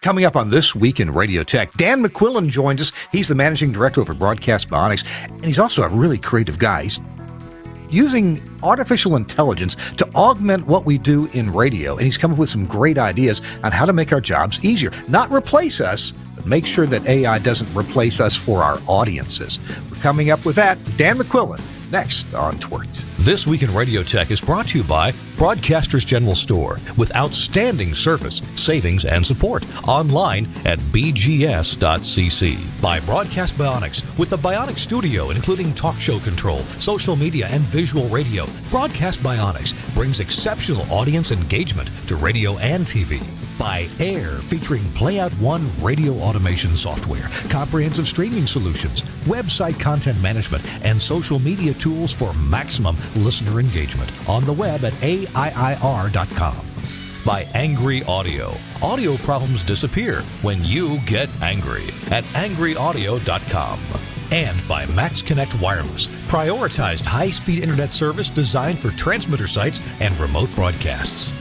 Coming up on This Week in Radio Tech, Dan McQuillin joins us. He's the managing director over at Broadcast Bionics, and he's also a really creative guy. He's using artificial intelligence to augment what we do in radio, and he's come up with some great ideas on how to make our jobs easier. Not replace us, but make sure that AI doesn't replace us for our audiences. We're coming up with that. Dan McQuillin, next on TWiRT. This Week in Radio Tech is brought to you by Broadcasters General Store, with outstanding service, savings, and support. Online at bgs.cc. By Broadcast Bionics, with the Bionics Studio, including talk show control, social media, and visual radio. Broadcast Bionics brings exceptional audience engagement to radio and TV. By Air, featuring Playout One radio automation software, comprehensive streaming solutions, website content management, and social media tools for maximum listener engagement on the web at AIIR.com. By Angry Audio. Audio problems disappear when you get angry at angryaudio.com. And by Max Connect Wireless, prioritized high-speed internet service designed for transmitter sites and remote broadcasts.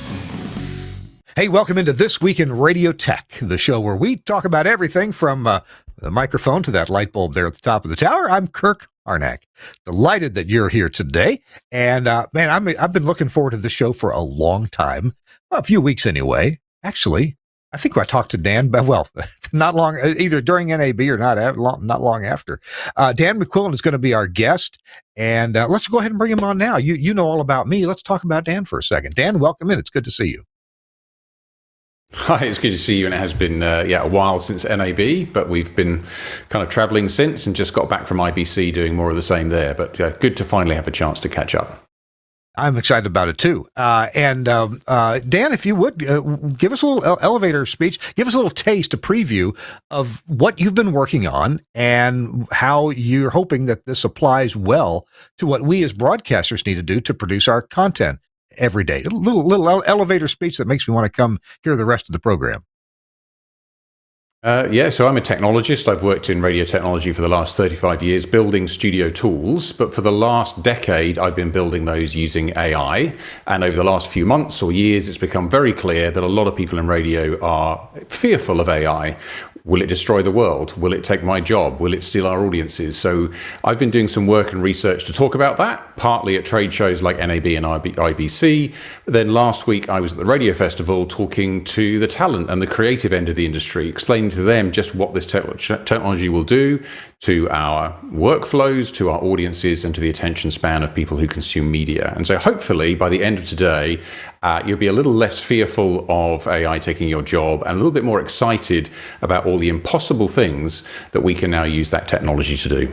Hey, welcome into This Week in Radio Tech, the show where we talk about everything from the microphone to that light bulb there at the top of the tower. I'm Kirk Harnack. Delighted that you're here today. And man, I've been looking forward to this show for a long time, a few weeks anyway. Actually, I think I talked to Dan, but well, not long, either during NAB or not long after. Dan McQuillin is going to be our guest, and let's go ahead and bring him on now. You know all about me. Let's talk about Dan for a second. Dan, welcome in. It's good to see you. Hi, it's good to see you, and it has been a while since NAB, but we've been kind of traveling since and just got back from IBC doing more of the same there, but good to finally have a chance to catch up. I'm excited about it too. Dan, if you would, give us a little elevator speech, give us a little taste, a preview of what you've been working on and how you're hoping that this applies well to what we as broadcasters need to do to produce our content every day. A little elevator speech that makes me want to come hear the rest of the program. So I'm a technologist. I've worked in radio technology for the last 35 years, building studio tools. But for the last decade, I've been building those using AI. And over the last few months or years, it's become very clear that a lot of people in radio are fearful of AI. Will it destroy the world? Will it take my job? Will it steal our audiences? So I've been doing some work and research to talk about that, partly at trade shows like NAB and IBC. But then last week, I was at the Radio Festival talking to the talent and the creative end of the industry, explaining to them just what this technology will do to our workflows, to our audiences, and to the attention span of people who consume media. And so hopefully by the end of today, you'll be a little less fearful of AI taking your job and a little bit more excited about all the impossible things that we can now use that technology to do.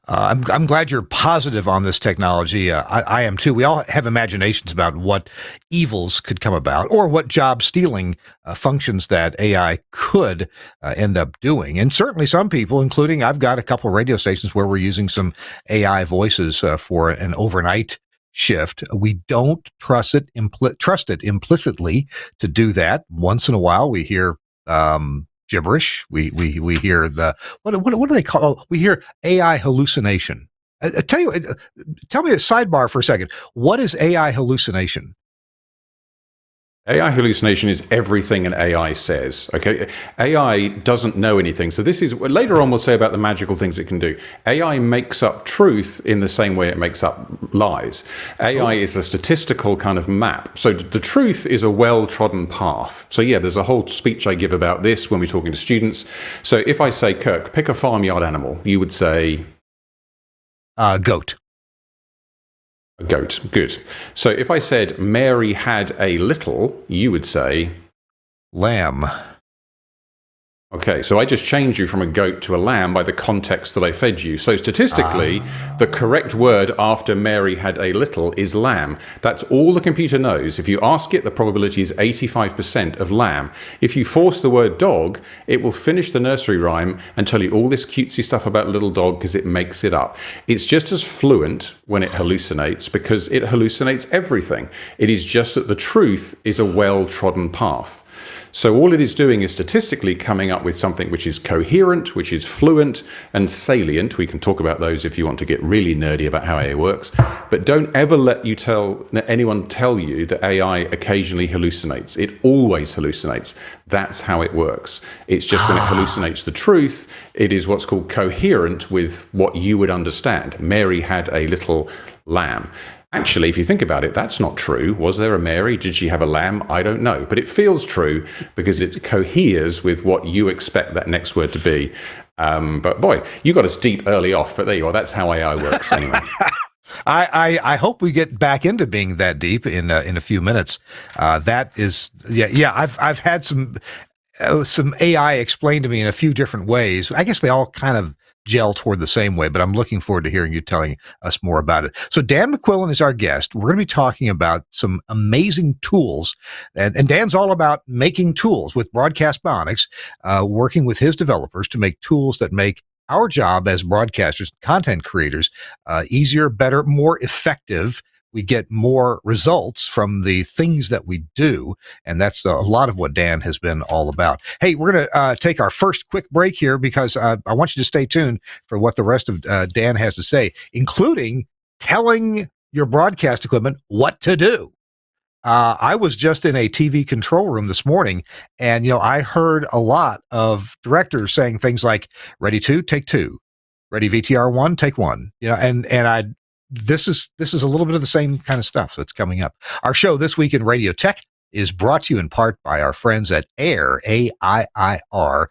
I'm glad you're positive on this technology. I am too. We all have imaginations about what evils could come about or what job stealing functions that AI could end up doing. And certainly some people, including I've got a couple of radio stations where we're using some AI voices for an overnight shift. We don't trust it implicitly to do that. Once in a while, we hear gibberish. We hear the what do they call? Oh, we hear AI hallucination. Tell me a sidebar for a second. What is AI hallucination? AI hallucination is everything an AI says, okay? AI doesn't know anything. So this is, later on we'll say about the magical things it can do. AI makes up truth in the same way it makes up lies. AI is a statistical kind of map. So the truth is a well-trodden path. So yeah, there's a whole speech I give about this when we're talking to students. So if I say, Kirk, pick a farmyard animal, you would say? Goat. A goat, good. So if I said Mary had a little, you would say? Lamb. Okay, so I just changed you from a goat to a lamb by the context that I fed you. So statistically, the correct word after Mary had a little is lamb. That's all the computer knows. If you ask it, the probability is 85% of lamb. If you force the word dog, it will finish the nursery rhyme and tell you all this cutesy stuff about a little dog because it makes it up. It's just as fluent when it hallucinates because it hallucinates everything. It is just that the truth is a well-trodden path. So all it is doing is statistically coming up with something which is coherent, which is fluent and salient. We can talk about those if you want to get really nerdy about how AI works. But don't ever let anyone tell you that AI occasionally hallucinates. It always hallucinates. That's how it works. It's just when it hallucinates the truth, it is what's called coherent with what you would understand. Mary had a little lamb. Actually, if you think about it, that's not true. Was there a Mary? Did she have a lamb? I don't know. But it feels true because it coheres with what you expect that next word to be. But boy, you got us deep early off, but there you are. That's how AI works anyway. I hope we get back into being that deep in a few minutes. That is, I've had some AI explained to me in a few different ways. I guess they all kind of gel toward the same way, but I'm looking forward to hearing you telling us more about it. So Dan McQuillin is our guest. We're going to be talking about some amazing tools, and Dan's all about making tools with Broadcast Bionics, working with his developers to make tools that make our job as broadcasters, content creators, easier, better, more effective. We get more results from the things that we do. And that's a lot of what Dan has been all about. Hey, we're going to take our first quick break here because I want you to stay tuned for what the rest of Dan has to say, including telling your broadcast equipment what to do. I was just in a TV control room this morning, and I heard a lot of directors saying things like "Ready two, take two," "Ready VTR one, take one." This is a little bit of the same kind of stuff. So it's coming up. Our show This Week in Radio Tech is brought to you in part by our friends at AIR, AIIR.com.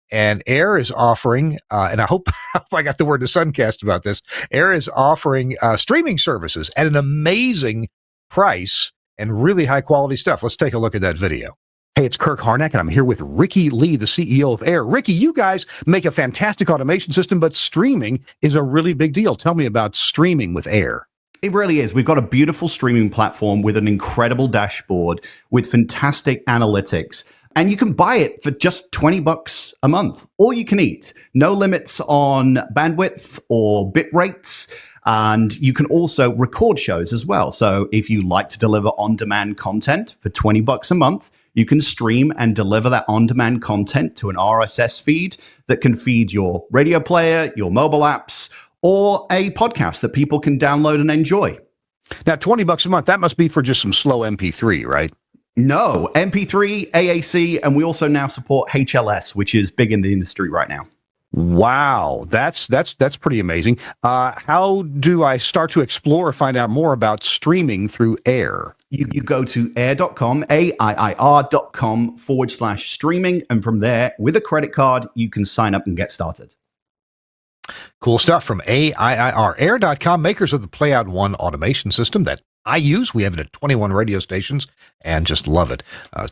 And AIR is offering, and I hope I got the word to Suncast about this. AIR is offering streaming services at an amazing price and really high quality stuff. Let's take a look at that video. Hey, it's Kirk Harnack, and I'm here with Ricky Lee, the CEO of AIR. Ricky, you guys make a fantastic automation system, but streaming is a really big deal. Tell me about streaming with AIR. It really is. We've got a beautiful streaming platform with an incredible dashboard with fantastic analytics. And you can buy it for just $20 a month, all you can eat. No limits on bandwidth or bit rates. And you can also record shows as well. So if you like to deliver on-demand content for $20 a month, you can stream and deliver that on-demand content to an RSS feed that can feed your radio player, your mobile apps, or a podcast that people can download and enjoy. Now, $20 a month, that must be for just some slow MP3, right? No, MP3, AAC, and we also now support HLS, which is big in the industry right now. Wow, that's pretty amazing. How do I start to explore or find out more about streaming through AIR? You go to air.com, AIIR.com/streaming. And from there, with a credit card, you can sign up and get started. Cool stuff from AIIR. Air.com, makers of the Playout One automation system that I use. We have it at 21 radio stations and just love it.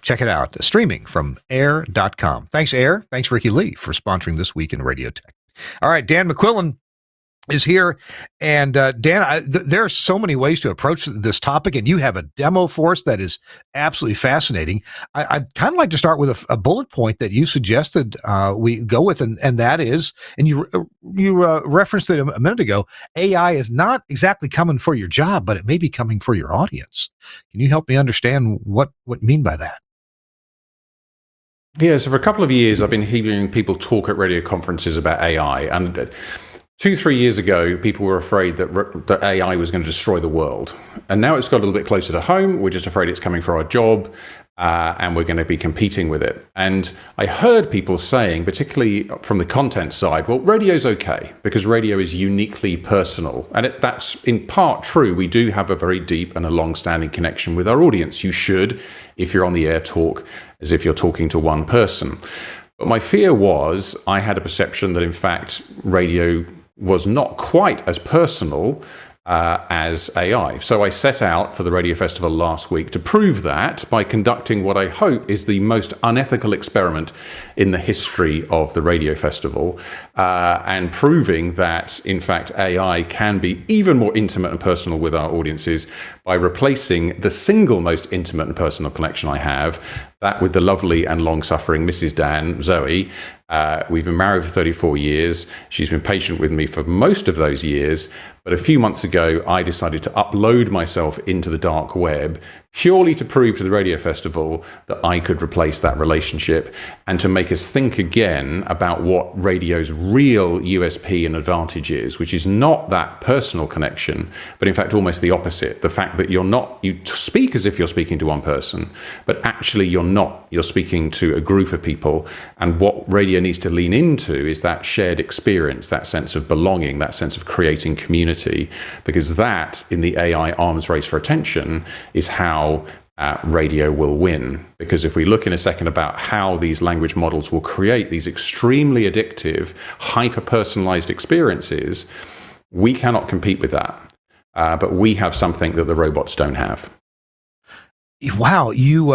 Check it out. Streaming from air.com. Thanks, AIR. Thanks, Ricky Lee, for sponsoring This Week in Radio Tech. All right, Dan McQuillin is here. And Dan, there are so many ways to approach this topic, and you have a demo for us that is absolutely fascinating. I'd kind of like to start with a bullet point that you suggested we go with, and that is, and you referenced it a minute ago, AI is not exactly coming for your job, but it may be coming for your audience. Can you help me understand what you mean by that? Yeah, so for a couple of years, I've been hearing people talk at radio conferences about AI, and 2-3 years ago, people were afraid that AI was going to destroy the world. And now it's got a little bit closer to home. We're just afraid it's coming for our job, and we're going to be competing with it. And I heard people saying, particularly from the content side, well, radio's okay because radio is uniquely personal. And that's in part true. We do have a very deep and a long-standing connection with our audience. You should, if you're on the air, talk as if you're talking to one person. But my fear was I had a perception that, in fact, radio was not quite as personal as AI. So I set out for the Radio Festival last week to prove that by conducting what I hope is the most unethical experiment in the history of the Radio Festival, and proving that, in fact, AI can be even more intimate and personal with our audiences by replacing the single most intimate and personal connection I have, that with the lovely and long-suffering Mrs. Dan, Zoe. We've been married for 34 years. She's been patient with me for most of those years. But a few months ago, I decided to upload myself into the dark web, purely to prove to the Radio Festival that I could replace that relationship and to make us think again about what radio's real USP and advantage is, which is not that personal connection, but in fact almost the opposite. The fact that you speak as if you're speaking to one person, but actually you're not. You're speaking to a group of people. And what radio needs to lean into is that shared experience, that sense of belonging, that sense of creating community, because that, in the AI arms race for attention, is how radio will win. Because if we look in a second about how these language models will create these extremely addictive, hyper-personalized experiences, we cannot compete with that. But we have something that the robots don't have. Wow, you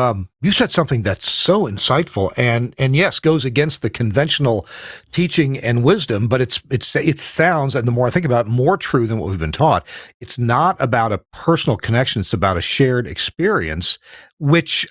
said something that's so insightful and yes, goes against the conventional teaching and wisdom, but it sounds, and the more I think about it, more true than what we've been taught. It's not about a personal connection, it's about a shared experience, which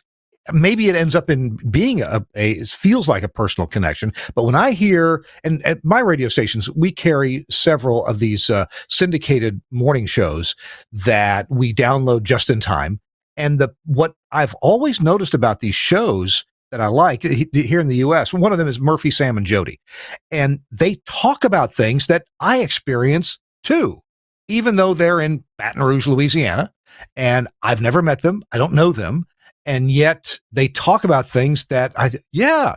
maybe it ends up in being it feels like a personal connection. But when I hear, and at my radio stations, we carry several of these syndicated morning shows that we download just in time. And what I've always noticed about these shows that I like here in the US, one of them is Murphy, Sam, and Jody. And they talk about things that I experience too, even though they're in Baton Rouge, Louisiana, and I've never met them. I don't know them. And yet they talk about things that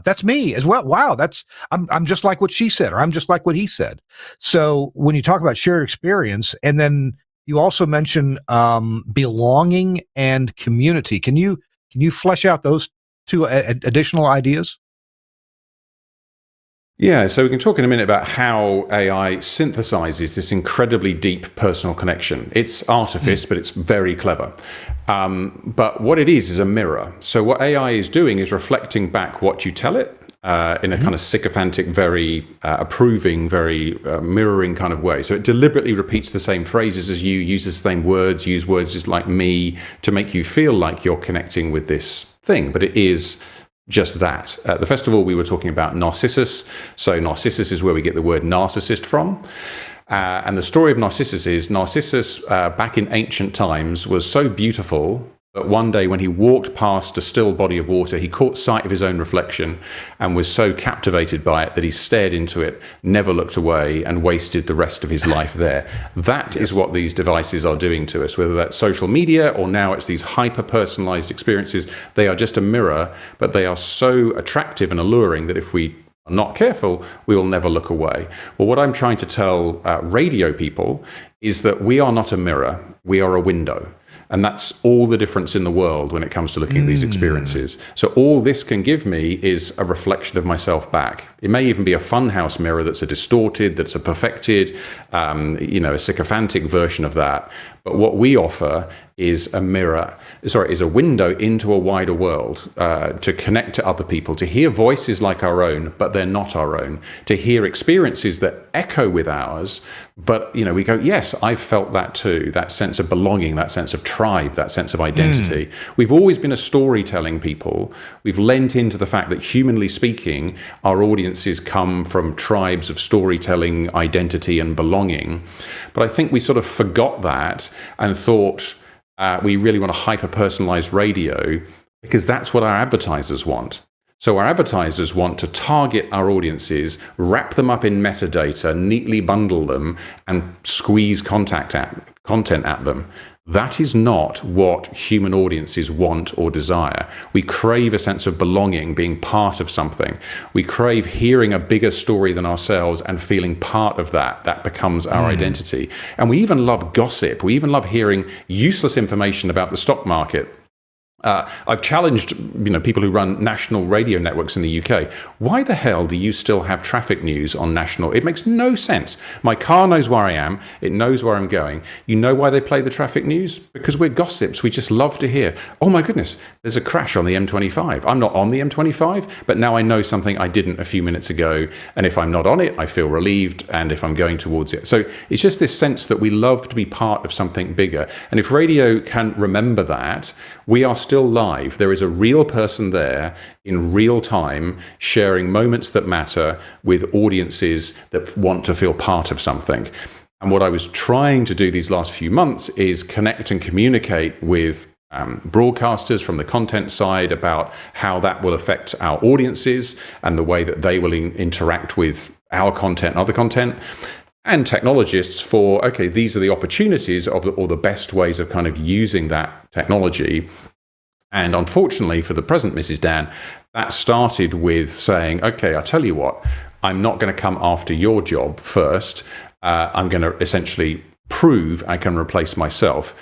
that's me as well. Wow, I'm just like what she said, or I'm just like what he said. So when you talk about shared experience, and then you also mention belonging and community. Can you flesh out those two additional ideas? Yeah, so we can talk in a minute about how AI synthesizes this incredibly deep personal connection. It's artifice, but it's very clever. But what it is a mirror. So what AI is doing is reflecting back what you tell it in a kind of sycophantic, very approving, very mirroring kind of way. So it deliberately repeats the same phrases as you, uses the same words, use words like me to make you feel like you're connecting with this thing. But it is just that. At the festival, we were talking about Narcissus. So Narcissus is where we get the word narcissist from. And the story of Narcissus is Narcissus, back in ancient times, was so beautiful that one day when he walked past a still body of water, he caught sight of his own reflection and was so captivated by it that he stared into it, never looked away, and wasted the rest of his life there. That is what these devices are doing to us, whether that's social media or now it's these hyper-personalized experiences. They are just a mirror, but they are so attractive and alluring that if we are not careful, we will never look away. Well, what I'm trying to tell radio people is that we are not a mirror, we are a window. And that's all the difference in the world when it comes to looking at these experiences. So all this can give me is a reflection of myself back. It may even be a funhouse mirror that's a distorted, that's a perfected, a sycophantic version of that. But what we offer is a window into a wider world, to connect to other people, to hear voices like our own, but they're not our own, to hear experiences that echo with ours, but we go, yes, I've felt that too, that sense of belonging, that sense of tribe, that sense of identity. We've always been a storytelling people. We've lent into the fact that, humanly speaking, our audiences come from tribes of storytelling, identity, and belonging. But I think we sort of forgot that and thought we really want a hyper-personalized radio because that's what our advertisers want. So our advertisers want to target our audiences, wrap them up in metadata, neatly bundle them, and squeeze content at them. That is not what human audiences want or desire. We crave a sense of belonging, being part of something. We crave hearing a bigger story than ourselves and feeling part of that. That becomes our identity. And we even love gossip. We even love hearing useless information about the stock market. I've challenged people who run national radio networks in the UK. Why the hell do you still have traffic news on national? It makes no sense. My car knows where I am. It knows where I'm going. You know why they play the traffic news? Because we're gossips. We just love to hear, oh my goodness, there's a crash on the M25. I'm not on the M25, but now I know something I didn't a few minutes ago. And if I'm not on it, I feel relieved. And if I'm going towards it. So it's just this sense that we love to be part of something bigger. And if radio can remember that, we are still live. There is a real person there in real time sharing moments that matter with audiences that want to feel part of something. And what I was trying to do these last few months is connect and communicate with broadcasters from the content side about how that will affect our audiences and the way that they will interact with our content and other content, and technologists for, okay, these are the opportunities or the best ways of kind of using that technology. And unfortunately for the present Mrs. Dan, that started with saying, okay, I'll tell you what, I'm not going to come after your job first. I'm going to essentially prove I can replace myself.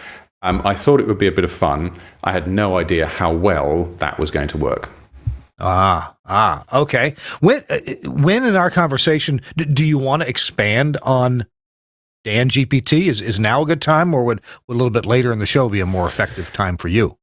I thought it would be a bit of fun. I had no idea how well that was going to work. Okay. When in our conversation, do you want to expand on DanGPT? Is now a good time, or would a little bit later in the show be a more effective time for you?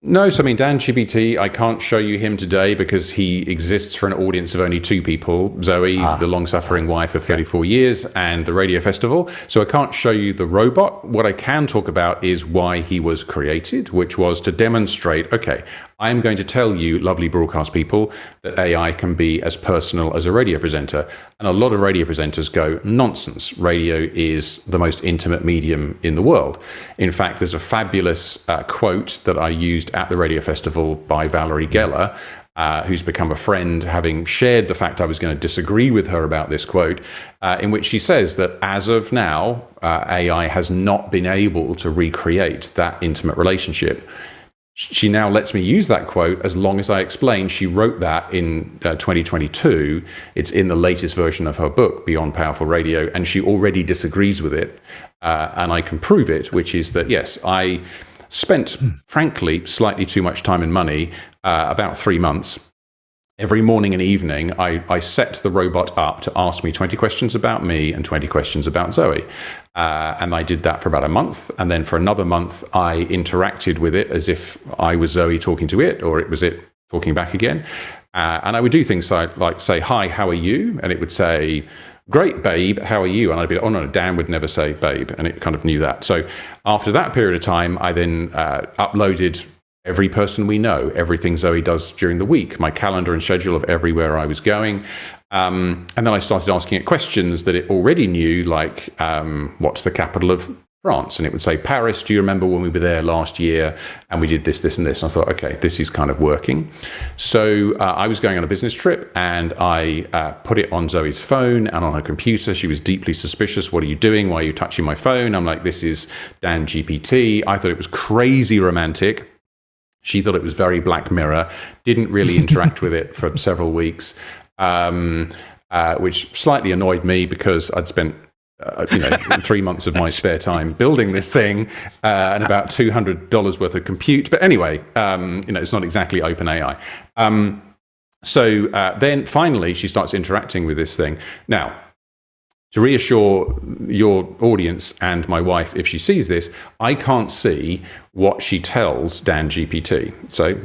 No, so I mean, DanGPT, I can't show you him today because he exists for an audience of only 2 people, Zoe, the long-suffering wife of 34 years, and the radio festival. So I can't show you the robot. What I can talk about is why he was created, which was to demonstrate, okay, I'm going to tell you, lovely broadcast people, that AI can be as personal as a radio presenter. And a lot of radio presenters go, nonsense. Radio is the most intimate medium in the world. In fact, there's a fabulous quote that I used at the radio festival by Valerie Geller, who's become a friend, having shared the fact I was going to disagree with her about this quote, in which she says that as of now, AI has not been able to recreate that intimate relationship. She now lets me use that quote as long as I explain she wrote that in 2022. It's in the latest version of her book, Beyond Powerful Radio, and she already disagrees with it. And I can prove it, which is that, yes, I spent, frankly, slightly too much time and money, about 3 months. Every morning and evening, I set the robot up to ask me 20 questions about me and 20 questions about Zoe. And I did that for about a month. And then for another month, I interacted with it as if I was Zoe talking to it, or it was it talking back again. And I would do things like say, hi, how are you? And it would say, great, babe, how are you? And I'd be like, oh, no, Dan would never say babe. And it kind of knew that. So after that period of time, I then uploaded every person we know, everything Zoe does during the week, my calendar and schedule of everywhere I was going. And then I started asking it questions that it already knew, like, what's the capital of France? And it would say, Paris. Do you remember when we were there last year and we did this, this, and this? And I thought, okay, this is kind of working. So I was going on a business trip and I put it on Zoe's phone and on her computer. She was deeply suspicious. What are you doing? Why are you touching my phone? I'm like, this is DanGPT. I thought it was crazy romantic. She thought it was very Black Mirror, didn't really interact with it for several weeks, which slightly annoyed me because I'd spent 3 months of my spare time building this thing and about $200 worth of compute. But anyway, it's not exactly OpenAI. So then finally, she starts interacting with this thing. Now, to reassure your audience and my wife, if she sees this, I can't see what she tells DanGPT. So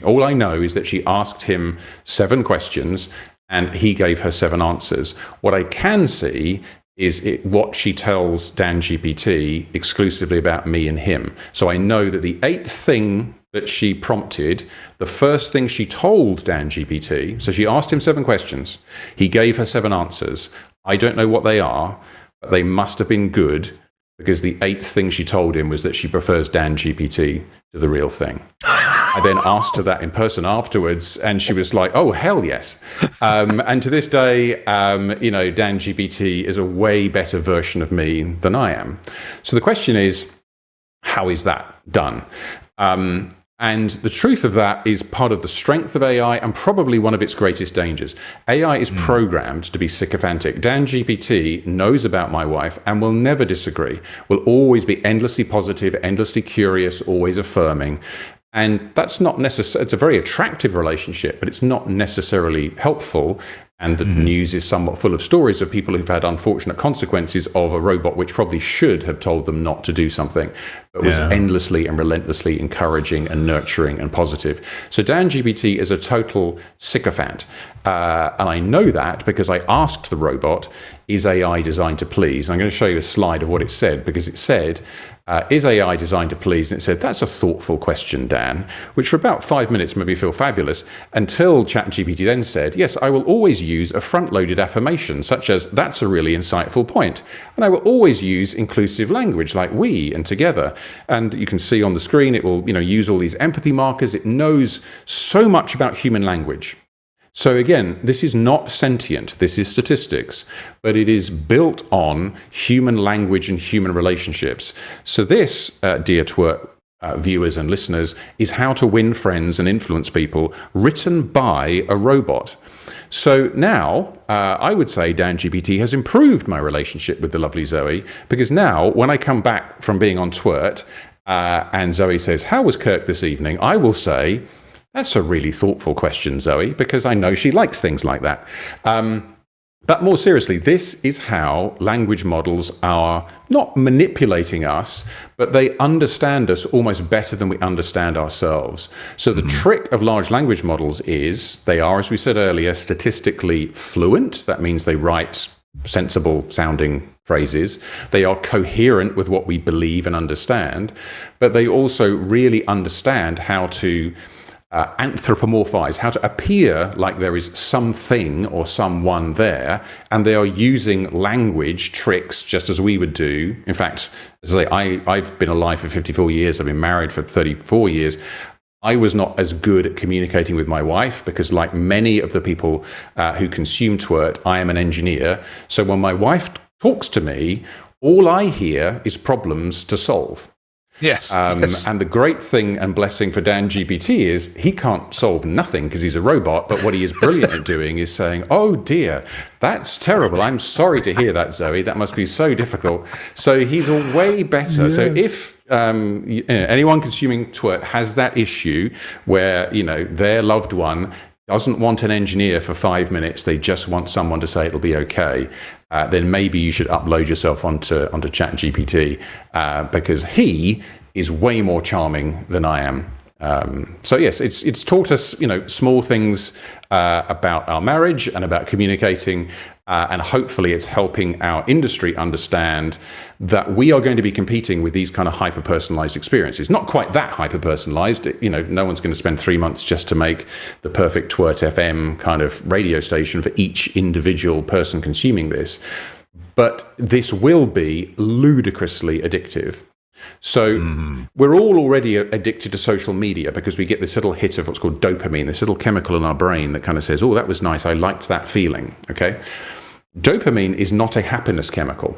all I know is that she asked him 7 questions and he gave her 7 answers. What I can see is what she tells DanGPT exclusively about me and him. So I know that the 8th thing that she prompted, the first thing she told DanGPT, so she asked him 7 questions, he gave her 7 answers. I don't know what they are, but they must have been good because the 8th thing she told him was that she prefers DanGPT to the real thing. I then asked her that in person afterwards, and she was like, oh, hell yes. And to this day, DanGPT is a way better version of me than I am. So the question is, how is that done? And the truth of that is part of the strength of AI and probably one of its greatest dangers. AI is programmed to be sycophantic. DanGPT knows about my wife and will never disagree, will always be endlessly positive, endlessly curious, always affirming. And that's not necessarily, it's a very attractive relationship, but it's not necessarily helpful. And the news is somewhat full of stories of people who've had unfortunate consequences of a robot which probably should have told them not to do something, but was endlessly and relentlessly encouraging and nurturing and positive. So DanGPT is a total sycophant. And I know that because I asked the robot is AI designed to please? I'm going to show you a slide of what it said, because it said, is AI designed to please? And it said, that's a thoughtful question, Dan, which for about 5 minutes made me feel fabulous, until ChatGPT then said, yes, I will always use a front-loaded affirmation, such as, that's a really insightful point. And I will always use inclusive language like we and together. And you can see on the screen, it will use all these empathy markers. It knows so much about human language. So again, this is not sentient, this is statistics, but it is built on human language and human relationships. So this, dear TWiRT viewers and listeners, is How to Win Friends and Influence People, written by a robot. So now, I would say DanGPT has improved my relationship with the lovely Zoe, because now, when I come back from being on TWiRT, and Zoe says, how was Kirk this evening? I will say, that's a really thoughtful question, Zoe, because I know she likes things like that. But more seriously, this is how language models are not manipulating us, but they understand us almost better than we understand ourselves. So the trick of large language models is they are, as we said earlier, statistically fluent. That means they write sensible sounding phrases. They are coherent with what we believe and understand, but they also really understand how to anthropomorphize, how to appear like there is something or someone there, and they are using language tricks just as we would do. In fact, as I say, I've been alive for 54 years, I've been married for 34 years. I was not as good at communicating with my wife because, like many of the people who consume TWiRT, I am an engineer. So when my wife talks to me, all I hear is problems to solve. Yes, And the great thing and blessing for DanGPT is he can't solve nothing because he's a robot, but what he is brilliant at doing is saying, oh dear, that's terrible. I'm sorry to hear that, Zoe. That must be so difficult. So he's a way better. Yes. So if anyone consuming TWiRT has that issue where, their loved one doesn't want an engineer for 5 minutes, they just want someone to say it'll be okay, then maybe you should upload yourself onto ChatGPT, because he is way more charming than I am. So yes, it's taught us, small things about our marriage and about communicating, and hopefully it's helping our industry understand that we are going to be competing with these kind of hyper-personalized experiences. Not quite that hyper-personalized. No one's going to spend 3 months just to make the perfect TWiRT FM kind of radio station for each individual person consuming this. But this will be ludicrously addictive. So we're all already addicted to social media because we get this little hit of what's called dopamine, this little chemical in our brain that kind of says, oh, that was nice, I liked that feeling, okay? Dopamine is not a happiness chemical.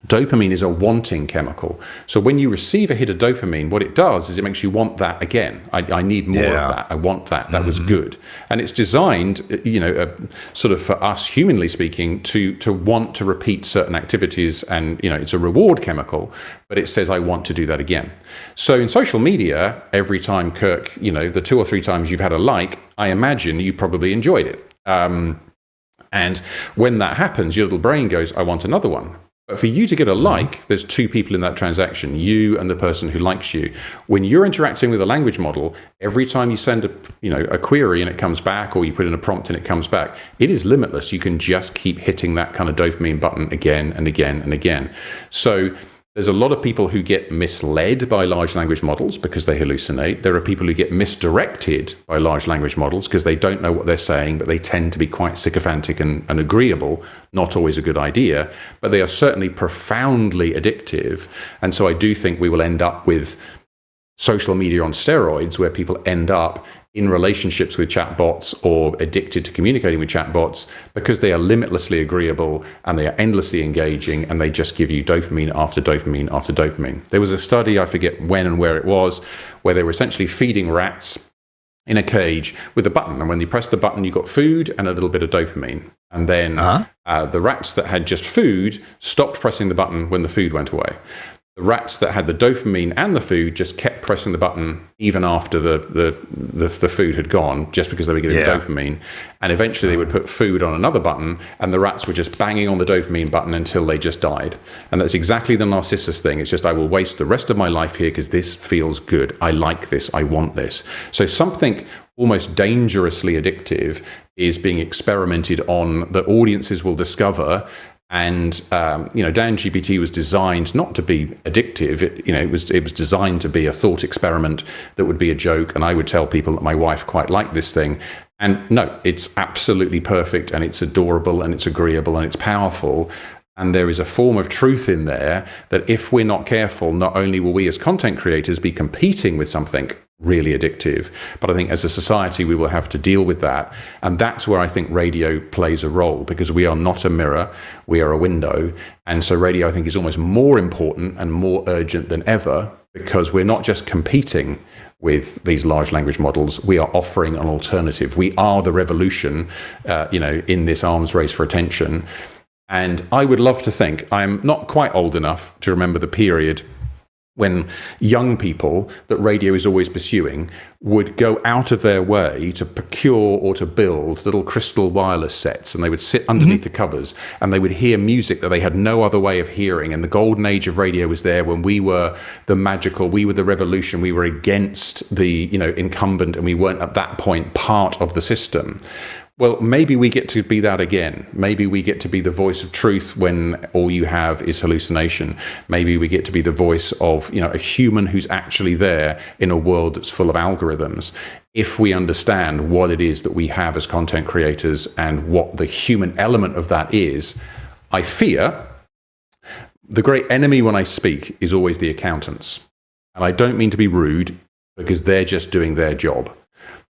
Dopamine is a wanting chemical. So when you receive a hit of dopamine, what it does is it makes you want that again. I need more of that. I want that. That was good. And it's designed, sort of for us, humanly speaking, to want to repeat certain activities. And, it's a reward chemical, but it says, I want to do that again. So in social media, every time, Kirk, the 2 or 3 times you've had a like, I imagine you probably enjoyed it. And when that happens, your little brain goes, I want another one. But for you to get a like, there's 2 people in that transaction, you and the person who likes you. When you're interacting with a language model, every time you send a query and it comes back, or you put in a prompt and it comes back, it is limitless. You can just keep hitting that kind of dopamine button again and again and again. So there's a lot of people who get misled by large language models because they hallucinate. There are people who get misdirected by large language models because they don't know what they're saying, but they tend to be quite sycophantic and agreeable. Not always a good idea, but they are certainly profoundly addictive. And so I do think we will end up with social media on steroids, where people end up in relationships with chatbots or addicted to communicating with chatbots because they are limitlessly agreeable and they are endlessly engaging, and they just give you dopamine after dopamine after dopamine. There was a study, I forget when and where it was, where they were essentially feeding rats in a cage with a button. And when you press the button, you got food and a little bit of dopamine. And then the rats that had just food stopped pressing the button when the food went away. The rats that had the dopamine and the food just kept pressing the button even after the food had gone, just because they were getting dopamine. And eventually they would put food on another button, and the rats were just banging on the dopamine button until they just died. And that's exactly the Narcissus thing. It's just, I will waste the rest of my life here because this feels good. I like this. I want this. So something almost dangerously addictive is being experimented on that audiences will discover And DanGPT was designed not to be addictive. It was designed to be a thought experiment that would be a joke. And I would tell people that my wife quite liked this thing. And no, it's absolutely perfect, and it's adorable, and it's agreeable, and it's powerful. And there is a form of truth in there that if we're not careful, not only will we as content creators be competing with something really addictive, but I think as a society we will have to deal with that. And that's where I think radio plays a role, because we are not a mirror, we are a window. And so radio, I think, is almost more important and more urgent than ever, because we're not just competing with these large language models, we are offering an alternative. We are the revolution, in this arms race for attention. And I would love to think, I'm not quite old enough to remember the period when young people that radio is always pursuing would go out of their way to procure or to build little crystal wireless sets, and they would sit underneath the covers and they would hear music that they had no other way of hearing. And the golden age of radio was there when we were the magical, we were the revolution, we were against the incumbent, and we weren't at that point part of the system. Well, maybe we get to be that again. Maybe we get to be the voice of truth when all you have is hallucination. Maybe we get to be the voice of, a human who's actually there in a world that's full of algorithms. If we understand what it is that we have as content creators and what the human element of that is, I fear the great enemy when I speak is always the accountants. And I don't mean to be rude, because they're just doing their job.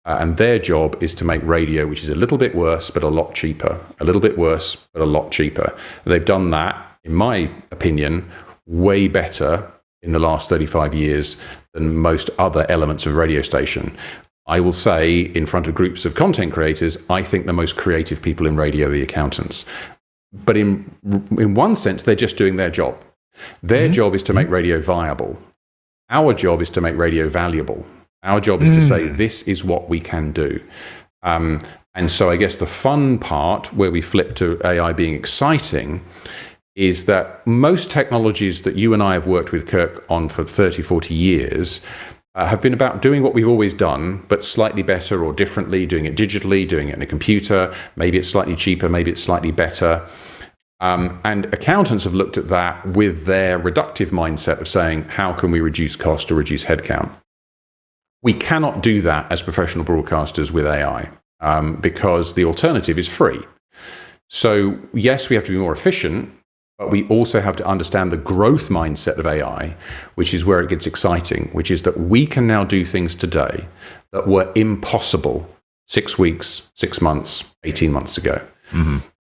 And their job is to make radio, which is a little bit worse, but a lot cheaper. A little bit worse, but a lot cheaper. They've done that, in my opinion, way better in the last 35 years than most other elements of radio station. I will say, in front of groups of content creators, I think the most creative people in radio are the accountants. But in one sense, they're just doing their job. Their job is to make radio viable. Our job is to make radio valuable. Our job is to say, this is what we can do. And so I guess the fun part, where we flip to AI being exciting, is that most technologies that you and I have worked with Kirk on for 30, 40 years have been about doing what we've always done, but slightly better or differently, doing it digitally, doing it in a computer. Maybe it's slightly cheaper, maybe it's slightly better. And accountants have looked at that with their reductive mindset of saying, how can we reduce cost or reduce headcount? We cannot do that as professional broadcasters with AI, because the alternative is free. So yes, we have to be more efficient, but we also have to understand the growth mindset of AI, which is where it gets exciting, which is that we can now do things today that were impossible 6 weeks, 6 months, 18 months ago.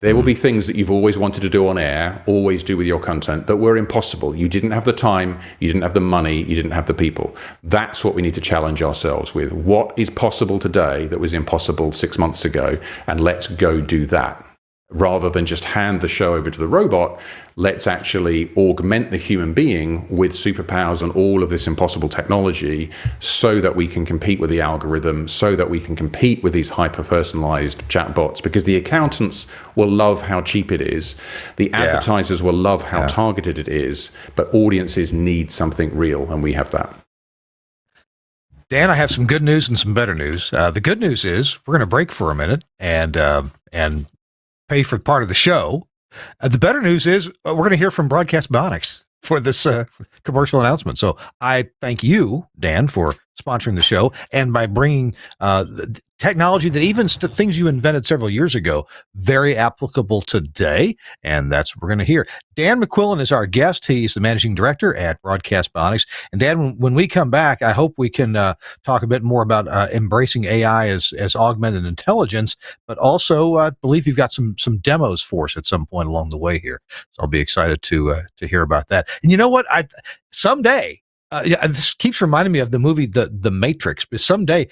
There will be things that you've always wanted to do on air, always do with your content, that were impossible. You didn't have the time, you didn't have the money, you didn't have the people. That's what we need to challenge ourselves with. What is possible today that was impossible 6 months ago? And let's go do that. Rather than just hand the show over to the robot, let's actually augment the human being with superpowers and all of this impossible technology, so that we can compete with the algorithm, so that we can compete with these hyper-personalized chatbots, because the accountants will love how cheap it is. The advertisers will love how targeted it is, but audiences need something real, and we have that. Dan, I have some good news and some better news. The good news is we're going to break for a minute and pay for part of the show. The better news is we're going to hear from Broadcast Bionics for this commercial announcement. So I thank you, Dan, for sponsoring the show and by bringing technology that even things you invented several years ago, very applicable today. And that's what we're going to hear. Dan McQuillin is our guest. He's the managing director at Broadcast Bionics. And Dan, when we come back, I hope we can talk a bit more about embracing AI as augmented intelligence, but also I believe you've got some demos for us at some point along the way here. So I'll be excited to hear about that. And you know what? Someday, this keeps reminding me of the movie The Matrix, but someday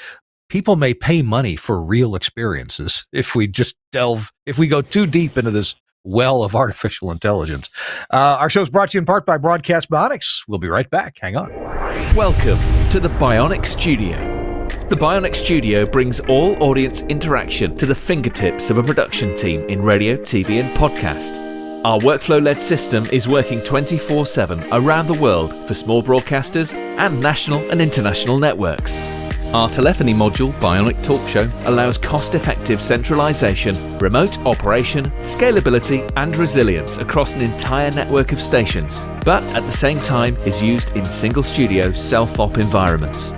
people may pay money for real experiences if we go too deep into this well of artificial intelligence. Our show is brought to you in part by Broadcast Bionics. We'll be right back. Hang on. Welcome to the Bionic Studio. The Bionic Studio brings all audience interaction to the fingertips of a production team in radio, TV, and podcast. Our workflow-led system is working 24/7 around the world for small broadcasters and national and international networks. Our telephony module, Bionic Talk Show, allows cost-effective centralization, remote operation, scalability, and resilience across an entire network of stations, but at the same time is used in single-studio self-op environments.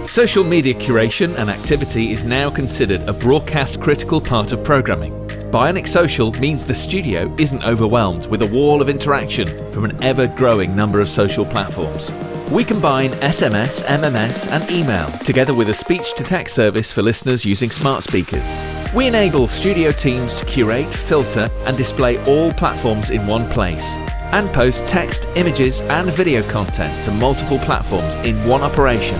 Social media curation and activity is now considered a broadcast-critical part of programming. Bionic Social means the studio isn't overwhelmed with a wall of interaction from an ever-growing number of social platforms. We combine SMS, MMS, and email, together with a speech-to-text service for listeners using smart speakers. We enable studio teams to curate, filter, and display all platforms in one place, and post text, images, and video content to multiple platforms in one operation.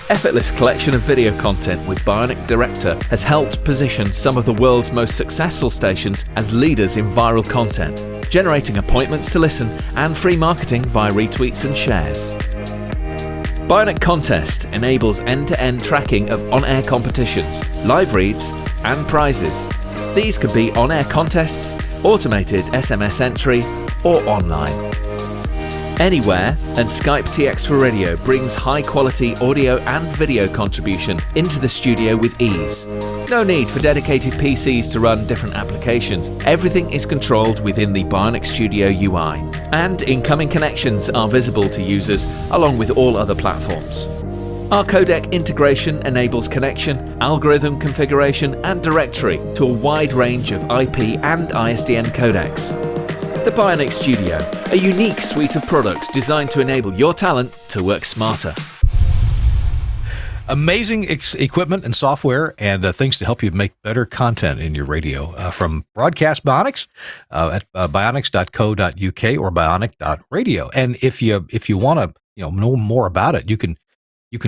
Effortless collection of video content with Bionic Director has helped position some of the world's most successful stations as leaders in viral content, generating appointments to listen and free marketing via retweets and shares. Bionic Contest enables end-to-end tracking of on-air competitions, live reads, and prizes. These could be on-air contests, automated SMS entry, or online. Anywhere, and Skype TX for Radio brings high-quality audio and video contribution into the studio with ease. No need for dedicated PCs to run different applications. Everything is controlled within the Bionic Studio UI, and incoming connections are visible to users along with all other platforms. Our codec integration enables connection, algorithm configuration, and directory to a wide range of IP and ISDN codecs. The Bionic Studio, a unique suite of products designed to enable your talent to work smarter. Amazing equipment and software and things to help you make better content in your radio from Broadcast Bionics at bionics.co.uk or bionic.radio. And if you want to know more about it, you can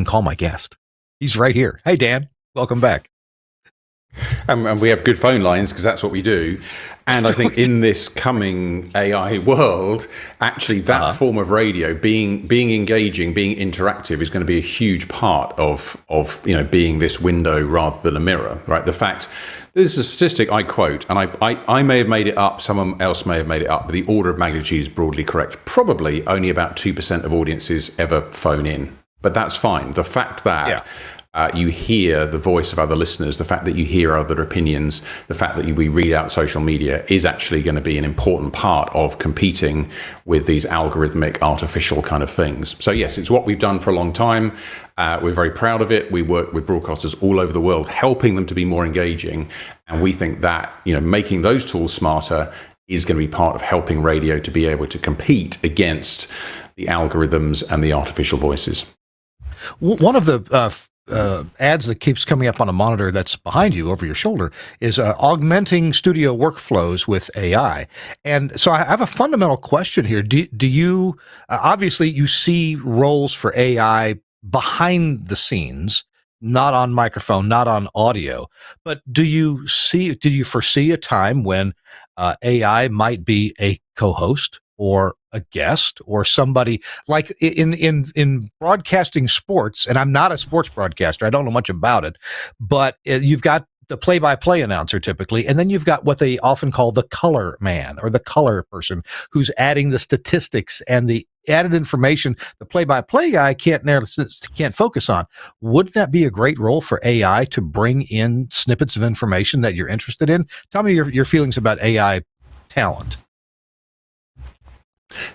call my guest. He's right here. Hey, Dan, welcome back. And we have good phone lines because that's what we do. And I think in this coming AI world, actually that form of radio being engaging, being interactive is going to be a huge part of being this window rather than a mirror, right? The fact, this is a statistic I quote, and I may have made it up, someone else may have made it up, but the order of magnitude is broadly correct. Probably only about 2% of audiences ever phone in, but that's fine. The fact that you hear the voice of other listeners, the fact that you hear other opinions, the fact that we read out social media is actually going to be an important part of competing with these algorithmic, artificial kind of things. So yes, it's what we've done for a long time. We're very proud of it. We work with broadcasters all over the world, helping them to be more engaging. And we think that, making those tools smarter is going to be part of helping radio to be able to compete against the algorithms and the artificial voices. One of the ads that keeps coming up on a monitor that's behind you over your shoulder is augmenting studio workflows with AI. And so I have a fundamental question here. Do you, obviously you see roles for AI behind the scenes, not on microphone, not on audio, but do you foresee a time when AI might be a co-host or a guest or somebody like in broadcasting sports? And I'm not a sports broadcaster, I don't know much about it, but you've got the play-by-play announcer typically, and then you've got what they often call the color man or the color person who's adding the statistics and the added information the play-by-play guy can't focus on. Wouldn't that be a great role for AI to bring in snippets of information that you're interested in? Tell me your feelings about AI talent.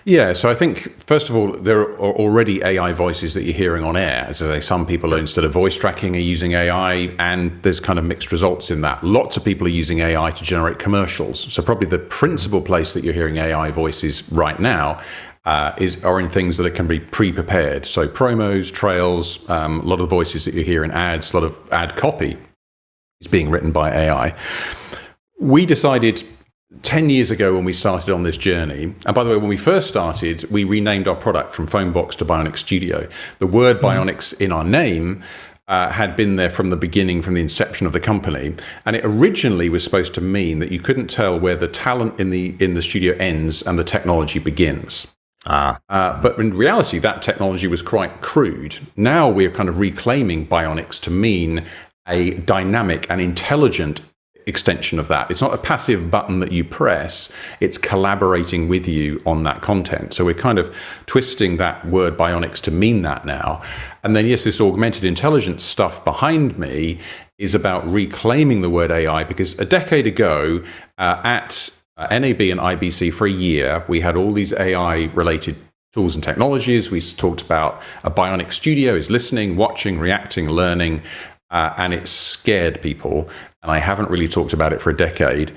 Yeah, so I think, first of all, there are already AI voices that you're hearing on air. As I say, some people, instead of voice tracking, are using AI, and there's kind of mixed results in that. Lots of people are using AI to generate commercials. So probably the principal place that you're hearing AI voices right now are in things that can be pre-prepared. So promos, trails, a lot of voices that you hear in ads, a lot of ad copy is being written by AI. We decided 10 years ago when we started on this journey, and by the way, when we first started, we renamed our product from Phonebox to Bionic Studio. The word Bionics in our name had been there from the beginning, from the inception of the company, and it originally was supposed to mean that you couldn't tell where the talent in the studio ends and the technology begins. But in reality, that technology was quite crude. Now we're kind of reclaiming Bionics to mean a dynamic and intelligent extension of that. It's not a passive button that you press, it's collaborating with you on that content. So we're kind of twisting that word bionics to mean that now. And then, yes, this augmented intelligence stuff behind me is about reclaiming the word AI, because a decade ago at NAB and IBC for a year, we had all these AI-related tools and technologies. We talked about a bionic studio is listening, watching, reacting, learning, and it scared people. And I haven't really talked about it for a decade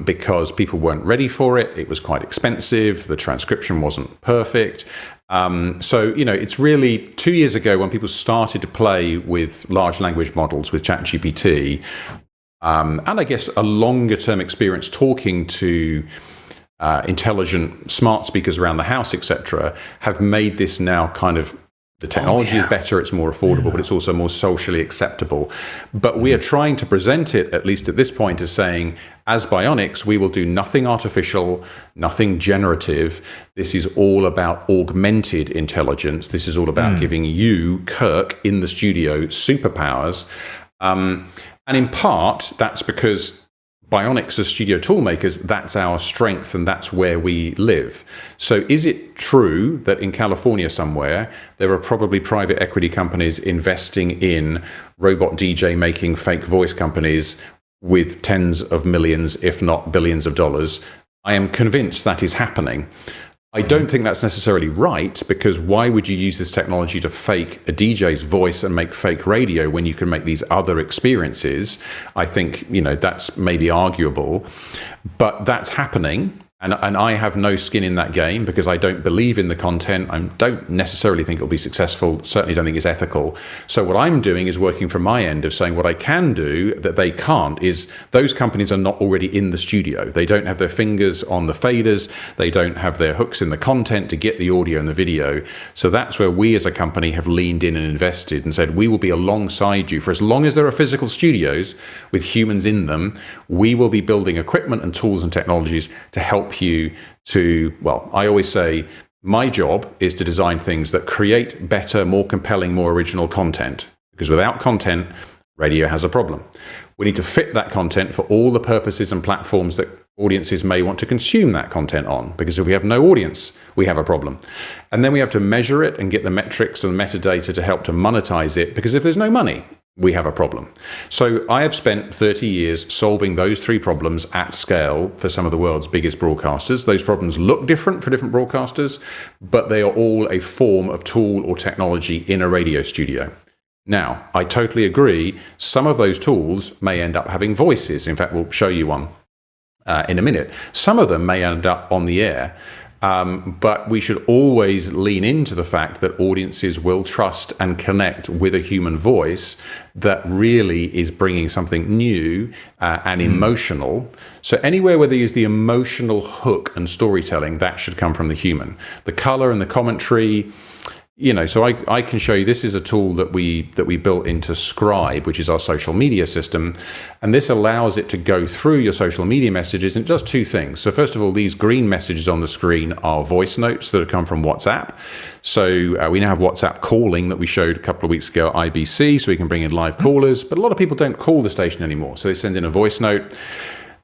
because people weren't ready for it. It was quite expensive. The transcription wasn't perfect. So, it's really 2 years ago when people started to play with large language models with ChatGPT, and I guess a longer term experience talking to intelligent smart speakers around the house, etc., have made this now kind of, the technology is better, it's more affordable, but it's also more socially acceptable. But we are trying to present it, at least at this point, as saying, as bionics, we will do nothing artificial, nothing generative. This is all about augmented intelligence. This is all about giving you, Kirk, in the studio, superpowers. And in part, that's because bionics as studio tool makers, that's our strength and that's where we live. So is it true that in California somewhere, there are probably private equity companies investing in robot DJ making fake voice companies with tens of millions, if not billions of dollars? I am convinced that is happening. I don't think that's necessarily right, because why would you use this technology to fake a DJ's voice and make fake radio when you can make these other experiences? I think, that's maybe arguable, but that's happening. And I have no skin in that game because I don't believe in the content. I don't necessarily think it'll be successful. Certainly don't think it's ethical. So what I'm doing is working from my end of saying what I can do that they can't is those companies are not already in the studio. They don't have their fingers on the faders. They don't have their hooks in the content to get the audio and the video. So that's where we as a company have leaned in and invested and said, we will be alongside you for as long as there are physical studios with humans in them. We will be building equipment and tools and technologies to help you to, well, I always say my job is to design things that create better, more compelling, more original content, because without content, radio has a problem. We need to fit that content for all the purposes and platforms that audiences may want to consume that content on, because if we have no audience, we have a problem. And then we have to measure it and get the metrics and metadata to help to monetize it, because if there's no money, we have a problem. So I have spent 30 years solving those three problems at scale for some of the world's biggest broadcasters. Those problems look different for different broadcasters, but they are all a form of tool or technology in a radio studio. Now, I totally agree. Some of those tools may end up having voices. In fact, we'll show you one in a minute. Some of them may end up on the air. But we should always lean into the fact that audiences will trust and connect with a human voice that really is bringing something new and emotional. So anywhere where they use the emotional hook and storytelling, that should come from the human. The color and the commentary, so I can show you, this is a tool that we built into Scribe, which is our social media system. And this allows it to go through your social media messages, and it does two things. So first of all, these green messages on the screen are voice notes that have come from WhatsApp. So we now have WhatsApp calling that we showed a couple of weeks ago at IBC, so we can bring in live callers. But a lot of people don't call the station anymore. So they send in a voice note.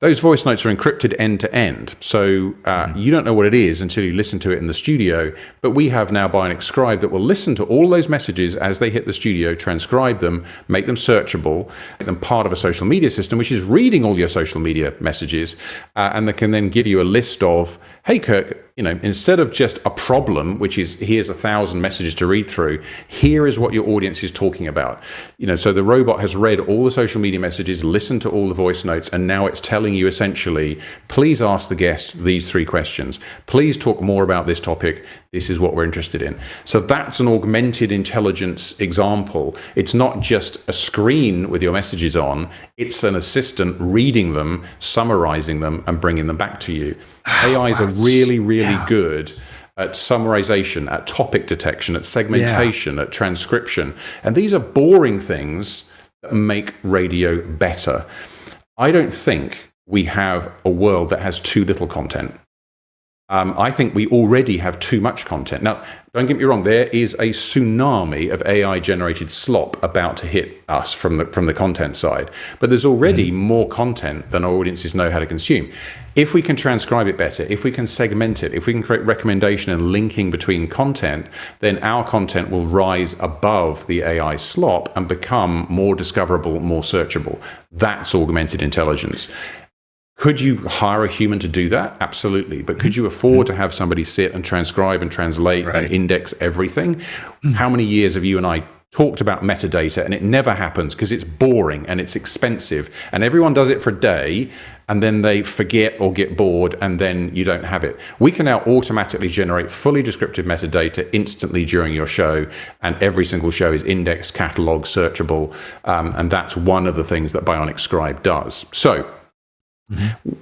Those voice notes are encrypted end to end. So you don't know what it is until you listen to it in the studio. But we have now Bionic Scribe that will listen to all those messages as they hit the studio, transcribe them, make them searchable, make them part of a social media system, which is reading all your social media messages, and that can then give you a list of, hey, Kirk, instead of just a problem, which is here's 1,000 messages to read through, here is what your audience is talking about. So the robot has read all the social media messages, listened to all the voice notes, and now it's telling you essentially, please ask the guest these 3 questions. Please talk more about this topic. This is what we're interested in. So that's an augmented intelligence example. It's not just a screen with your messages on. It's an assistant reading them, summarizing them, and bringing them back to you. AIs are really, really good at summarization, at topic detection, at segmentation, at transcription. And these are boring things that make radio better. I don't think we have a world that has too little content. I think we already have too much content. Now, don't get me wrong, there is a tsunami of AI-generated slop about to hit us from the content side. But there's already more content than our audiences know how to consume. If we can transcribe it better, if we can segment it, if we can create recommendation and linking between content, then our content will rise above the AI slop and become more discoverable, more searchable. That's augmented intelligence. Could you hire a human to do that? Absolutely. But could you afford to have somebody sit and transcribe and translate and index everything? How many years have you and I talked about metadata and it never happens because it's boring and it's expensive and everyone does it for a day and then they forget or get bored and then you don't have it. We can now automatically generate fully descriptive metadata instantly during your show, and every single show is indexed, cataloged, searchable, and that's one of the things that Bionic Scribe does. So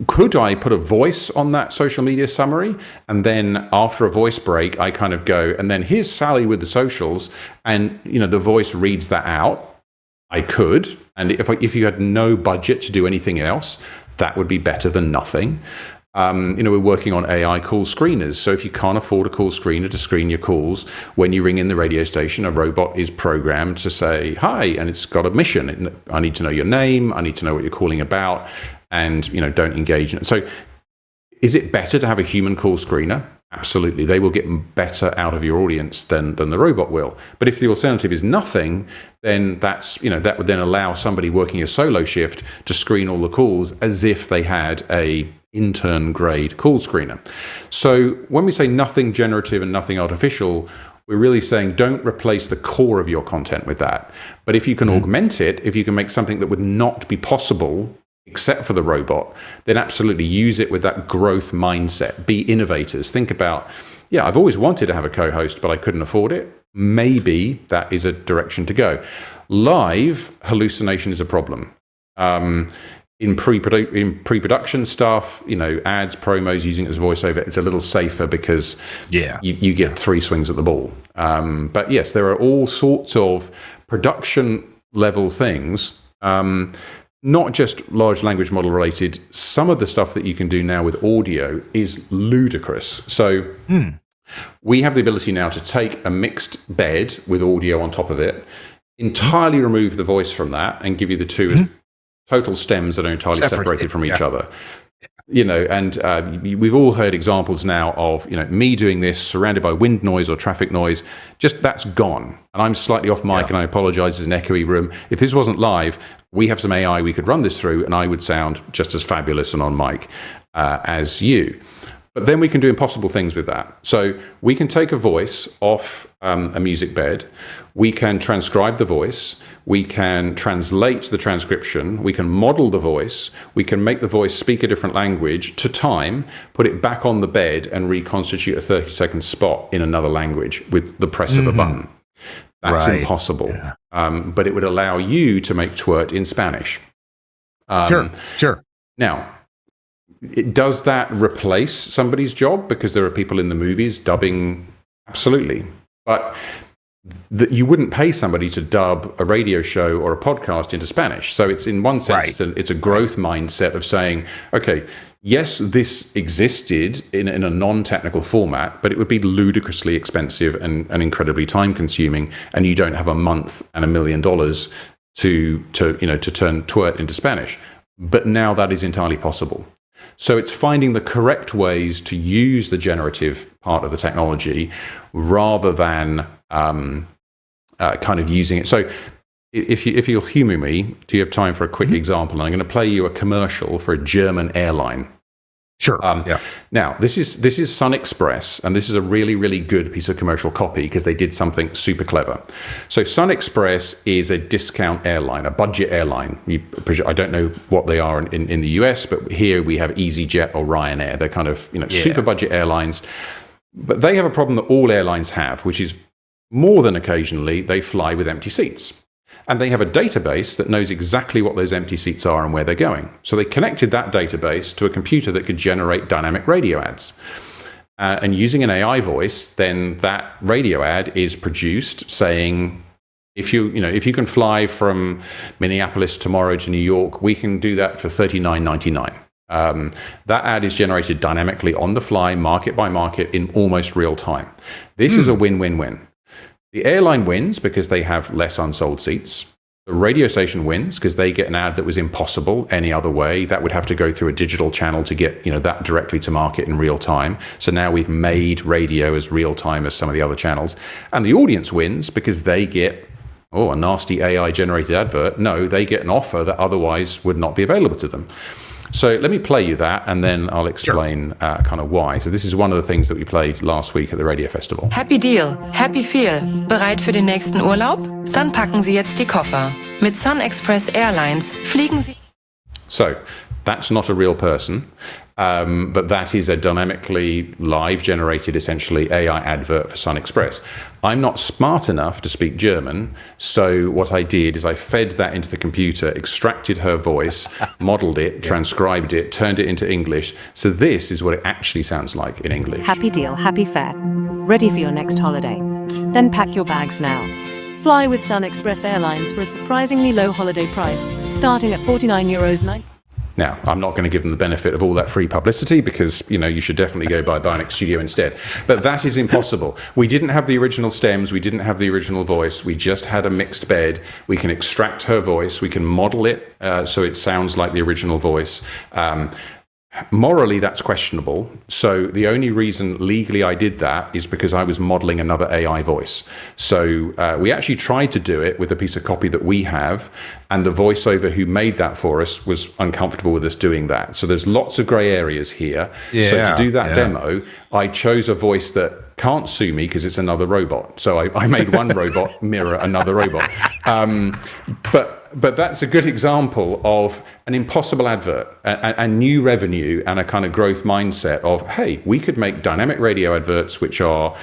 could I put a voice on that social media summary? And then after a voice break, I kind of go, and then here's Sally with the socials. And, the voice reads that out. I could. And if you had no budget to do anything else, that would be better than nothing. We're working on AI call screeners. So if you can't afford a call screener to screen your calls, when you ring in the radio station, a robot is programmed to say, hi, and it's got a mission. I need to know your name. I need to know what you're calling about. And, don't engage in it. So is it better to have a human call screener? Absolutely. They will get better out of your audience than the robot will. But if the alternative is nothing, then that would then allow somebody working a solo shift to screen all the calls as if they had a intern grade call screener. So when we say nothing generative and nothing artificial, we're really saying don't replace the core of your content with that. But if you can augment it, if you can make something that would not be possible except for the robot, then absolutely use it with that growth mindset. Be innovators. Think about, I've always wanted to have a co-host, but I couldn't afford it. Maybe that is a direction to go. Live hallucination is a problem. In pre-production stuff, ads, promos, using it as voiceover, it's a little safer because you get 3 swings at the ball. But yes, there are all sorts of production level things, not just large language model related. Some of the stuff that you can do now with audio is ludicrous. So we have the ability now to take a mixed bed with audio on top of it, entirely remove the voice from that, and give you the two as total stems that are entirely separated from each other. And we've all heard examples now of, me doing this surrounded by wind noise or traffic noise. Just that's gone. And I'm slightly off mic and I apologize, there's an echoey room. If this wasn't live, we have some AI we could run this through and I would sound just as fabulous and on mic as you. But then we can do impossible things with that. So we can take a voice off a music bed. We can transcribe the voice. We can translate the transcription. We can model the voice. We can make the voice speak a different language to time, put it back on the bed, and reconstitute a 30-second spot in another language with the press of a button. That's impossible. Yeah. But it would allow you to make TWiRT in Spanish. Sure. Now, does that replace somebody's job? Because there are people in the movies dubbing, absolutely. But you wouldn't pay somebody to dub a radio show or a podcast into Spanish. So it's in one sense, it's a growth mindset of saying, okay, yes, this existed in a non-technical format, but it would be ludicrously expensive and incredibly time-consuming, and you don't have a month and $1 million to turn TWiRT into Spanish. But now that is entirely possible. So it's finding the correct ways to use the generative part of the technology rather than kind of using it. So if you'll humor me, do you have time for a quick example? I'm going to play you a commercial for a German airline. Sure. Now, this is Sun Express, and this is a really, really good piece of commercial copy because they did something super clever. So Sun Express is a discount airline, a budget airline. I don't know what they are in the US, but here we have EasyJet or Ryanair. They're kind of super budget airlines. But they have a problem that all airlines have, which is more than occasionally they fly with empty seats. And they have a database that knows exactly what those empty seats are and where they're going. So they connected that database to a computer that could generate dynamic radio ads. And using an AI voice, then that radio ad is produced saying, if you can fly from Minneapolis tomorrow to New York, we can do that for $39.99. That ad is generated dynamically on the fly, market by market, in almost real time. This is a win-win-win. The airline wins because they have less unsold seats. The radio station wins because they get an ad that was impossible any other way. That would have to go through a digital channel to get that directly to market in real time. So now we've made radio as real time as some of the other channels. And the audience wins because they get a nasty AI generated advert. No, they get an offer that otherwise would not be available to them. So let me play you that, and then I'll explain kind of why. So this is one of the things that we played last week at the Radio Festival. Happy Deal, Happy Feel. Bereit für den nächsten Urlaub? Dann packen Sie jetzt die Koffer. Mit Sun Express Airlines fliegen Sie... So that's not a real person, but that is a dynamically live generated, essentially, AI advert for Sun Express. I'm not smart enough to speak German, so what I did is I fed that into the computer, extracted her voice, modeled it, transcribed it, turned it into English. So this is what it actually sounds like in English. Happy deal, happy fare. Ready for your next holiday. Then pack your bags now. Fly with Sun Express Airlines for a surprisingly low holiday price, starting at €49.90. Now, I'm not going to give them the benefit of all that free publicity because, you should definitely go buy Bionics Studio instead. But that is impossible. We didn't have the original stems. We didn't have the original voice. We just had a mixed bed. We can extract her voice. We can model it so it sounds like the original voice. Morally, that's questionable. So the only reason legally I did that is because I was modeling another AI voice. So we actually tried to do it with a piece of copy that we have, and the voiceover who made that for us was uncomfortable with us doing that. So there's lots of gray areas here. So to do that demo, I chose a voice that can't sue me because it's another robot. So I made one robot mirror another robot. But that's a good example of an impossible advert, a new revenue, and a kind of growth mindset of, hey, we could make dynamic radio adverts which are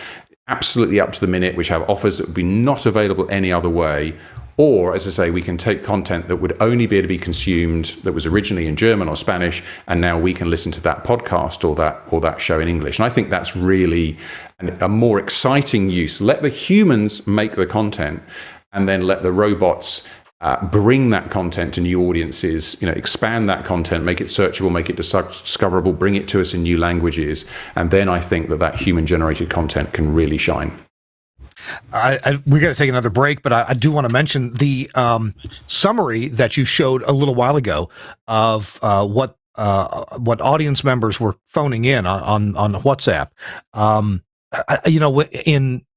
absolutely up to the minute, which have offers that would be not available any other way. Or, as I say, we can take content that would only be able to be consumed that was originally in German or Spanish, and now we can listen to that podcast or that show in English. And I think that's really a more exciting use. Let the humans make the content, and then let the robots bring that content to new audiences, expand that content, make it searchable, make it discoverable, bring it to us in new languages. And then I think that human-generated content can really shine. We got to take another break, but I do want to mention the summary that you showed a little while ago of what audience members were phoning in on WhatsApp.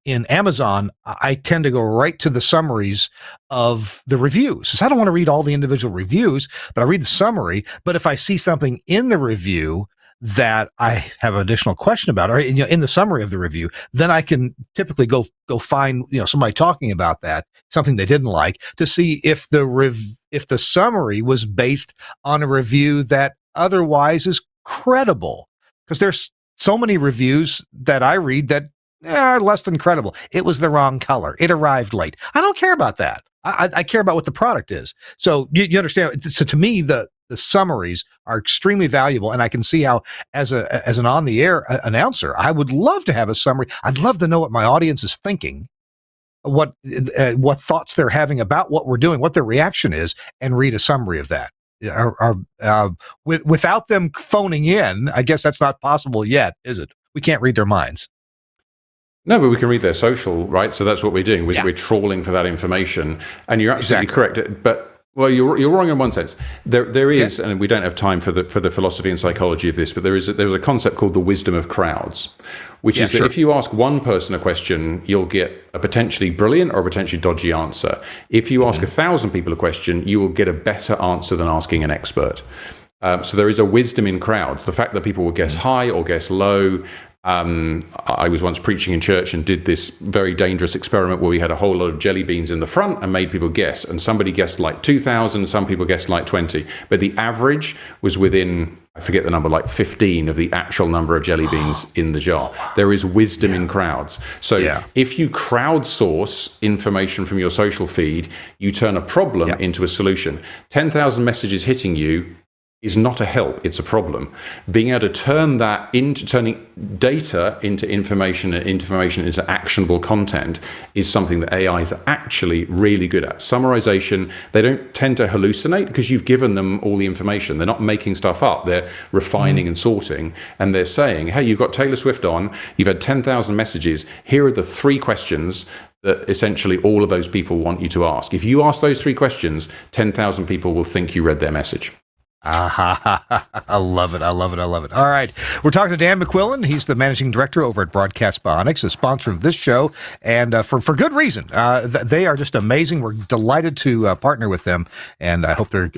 In Amazon, I tend to go right to the summaries of the reviews. I don't want to read all the individual reviews, but I read the summary. But if I see something in the review that I have an additional question about, or in the summary of the review, then I can typically go find somebody talking about that, something they didn't like, to see if the summary was based on a review that otherwise is credible. Because there's so many reviews that I read that are less than credible. It was the wrong color. It arrived late. I don't care about that. I care about what the product is. So you understand. So to me, the summaries are extremely valuable, and I can see how, as an on-the-air announcer, I would love to have a summary. I'd love to know what my audience is thinking, what thoughts they're having about what we're doing, what their reaction is, and read a summary of that. Without them phoning in, I guess that's not possible yet, is it? We can't read their minds. No, but we can read their social, right? So that's what we're doing. We're trawling for that information, and you're absolutely correct. But you're wrong in one sense. There is, and we don't have time for the philosophy and psychology of this, but there's a concept called the wisdom of crowds, which is that if you ask one person a question, you'll get a potentially brilliant or a potentially dodgy answer. If you ask 1,000 people a question, you will get a better answer than asking an expert. So there is a wisdom in crowds. The fact that people will guess high or guess low. I was once preaching in church and did this very dangerous experiment where we had a whole lot of jelly beans in the front and made people guess. And somebody guessed like 2,000, some people guessed like 20. But the average was within, I forget the number, like 15 of the actual number of jelly beans in the jar. There is wisdom in crowds. So if you crowdsource information from your social feed, you turn a problem into a solution. 10,000 messages hitting you is not a help, it's a problem. Being able to turn that into turning data into information and information into actionable content is something that AI is actually really good at. Summarization, they don't tend to hallucinate because you've given them all the information. They're not making stuff up, they're refining and sorting, and they're saying, hey, you've got Taylor Swift on, you've had 10,000 messages, here are the 3 questions that essentially all of those people want you to ask. If you ask those 3 questions, 10,000 people will think you read their message. I love it. I love it. I love it. All right. We're talking to Dan McQuillin. He's the managing director over at Broadcast Bionics, a sponsor of this show, and for good reason. They are just amazing. We're delighted to partner with them, and I hope they're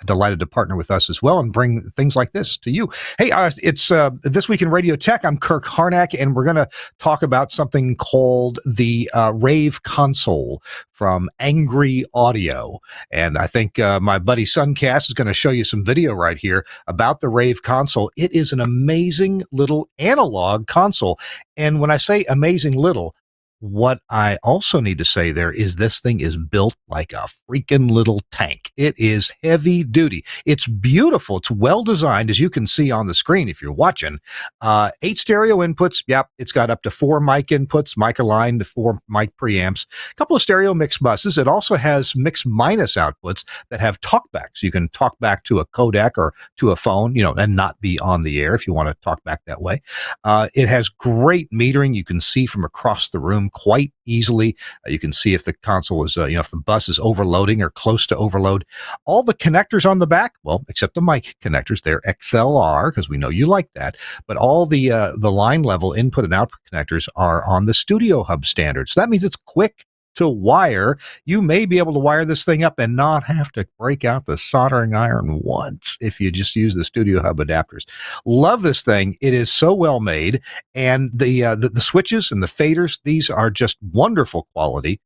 delighted to partner with us as well and bring things like this to you. Hey, it's This Week in Radio Tech. I'm Kirk Harnack, and we're going to talk about something called the Rave Console from Angry Audio. And I think my buddy Suncast is going to show you some video right here about the Rave console. It is an amazing little analog console. And when I say amazing little, what I also need to say there is this thing is built like a freaking little tank. It is heavy duty. It's beautiful. It's well designed, as you can see on the screen if you're watching. 8 stereo inputs. Yep, it's got up to 4 mic inputs, mic aligned to 4 mic preamps, a couple of stereo mix buses. It also has mix minus outputs that have talkbacks. You can talk back to a codec or to a phone, and not be on the air if you want to talk back that way. It has great metering. You can see from across the room quite easily. You can see if the console is, if the bus is overloading or close to overload. All the connectors on the back, well, except the mic connectors, they're XLR because we know you like that. But all the line level input and output connectors are on the Studio Hub standard. So that means it's quick to wire. You may be able to wire this thing up and not have to break out the soldering iron once if you just use the Studio Hub adapters. Love this thing. It is so well made, and the switches and the faders, these are just wonderful quality.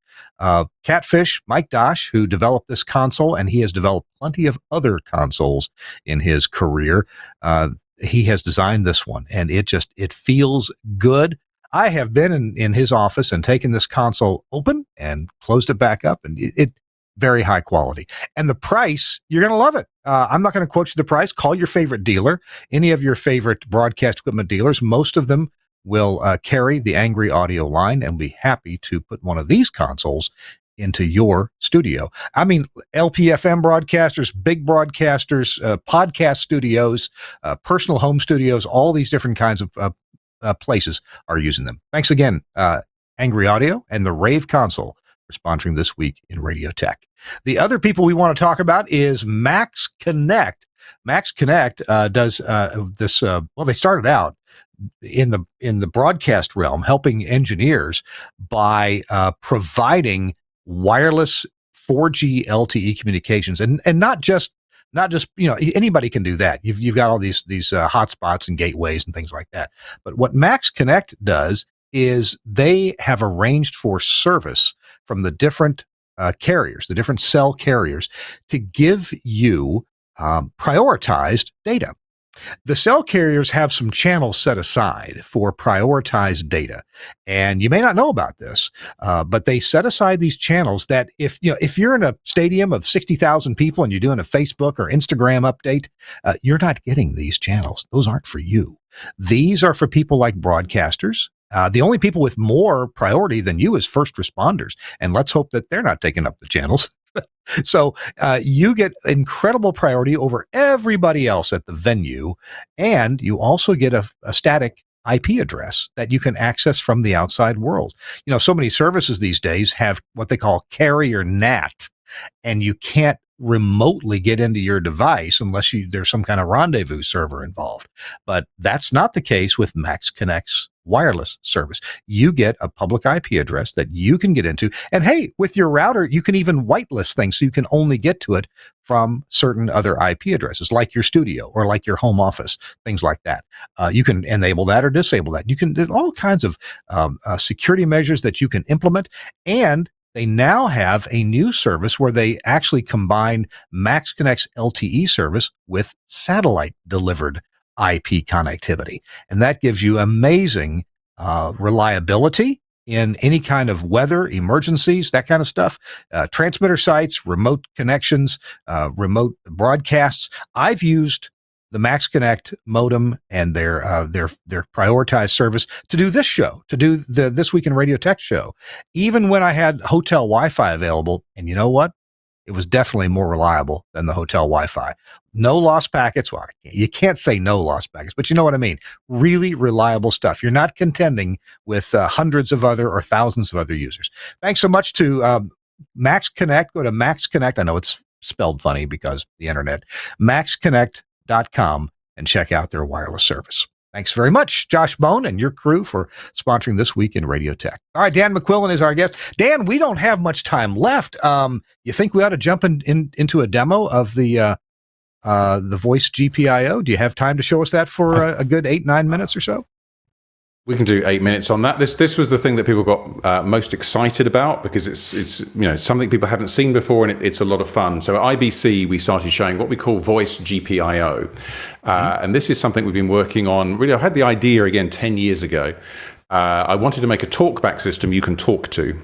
Catfish, Mike Dosh, who developed this console, and he has developed plenty of other consoles in his career. He has designed this one, and it feels good. I have been in his office and taken this console open and closed it back up, and it very high quality. And the price, you're going to love it. I'm not going to quote you the price. Call your favorite dealer, any of your favorite broadcast equipment dealers. Most of them will carry the Angry Audio line and be happy to put one of these consoles into your studio. I mean, LPFM broadcasters, big broadcasters, podcast studios, personal home studios, all these different kinds of places are using them. Thanks again, Angry Audio and the Rave console for sponsoring This Week in Radio Tech. The other people we want to talk about is Max Connect. Max Connect does this. Well, they started out in the broadcast realm, helping engineers by providing wireless 4G LTE communications, and not just anybody can do that. You've got all these hotspots and gateways and things like that. But what Max Connect does is they have arranged for service from the different carriers, the different cell carriers, to give you prioritized data. The cell carriers have some channels set aside for prioritized data, and you may not know about this, but they set aside these channels that if you're in a stadium of 60,000 people and you're doing a Facebook or Instagram update, you're not getting these channels. Those aren't for you. These are for people like broadcasters. The only people with more priority than you is first responders, and let's hope that they're not taking up the channels. So you get incredible priority over everybody else at the venue, and you also get a static IP address that you can access from the outside world. So many services these days have what they call carrier NAT, and you can't remotely get into your device unless there's some kind of rendezvous server involved. But that's not the case with Max Connect's wireless service. You get a public IP address that you can get into. And hey, with your router, you can even whitelist things so you can only get to it from certain other IP addresses, like your studio or like your home office, things like that. You can enable that or disable that. You can do all kinds of security measures that you can implement. And they now have a new service where they actually combine Max Connect's LTE service with satellite delivered IP connectivity. And that gives you amazing reliability in any kind of weather, emergencies, that kind of stuff, transmitter sites, remote connections, remote broadcasts. I've used the Max Connect modem and their prioritized service to do this show, to do the This Week in Radio Tech show, even when I had hotel Wi-Fi available. And you know what? It was definitely more reliable than the hotel Wi-Fi. No lost packets. Well, you can't say no lost packets, but you know what I mean. Really reliable stuff. You're not contending with hundreds of other or thousands of other users. Thanks so much to Max Connect. Go to Max Connect. I know it's spelled funny because the internet. MaxConnect.com and check out their wireless service. Thanks very much, Josh Bone and your crew, for sponsoring This Week in Radio Tech. All right, Dan McQuillin is our guest. Dan, we don't have much time left. You think we ought to jump into a demo of the Voice GPIO? Do you have time to show us that for a good 8-9 minutes or so? We can do 8 minutes on that. This was the thing that people got most excited about, because it's something people haven't seen before, and it's a lot of fun. So at IBC, we started showing what we call Voice GPIO. And this is something we've been working on. Really, I had the idea again 10 years ago. I wanted to make a talkback system you can talk to.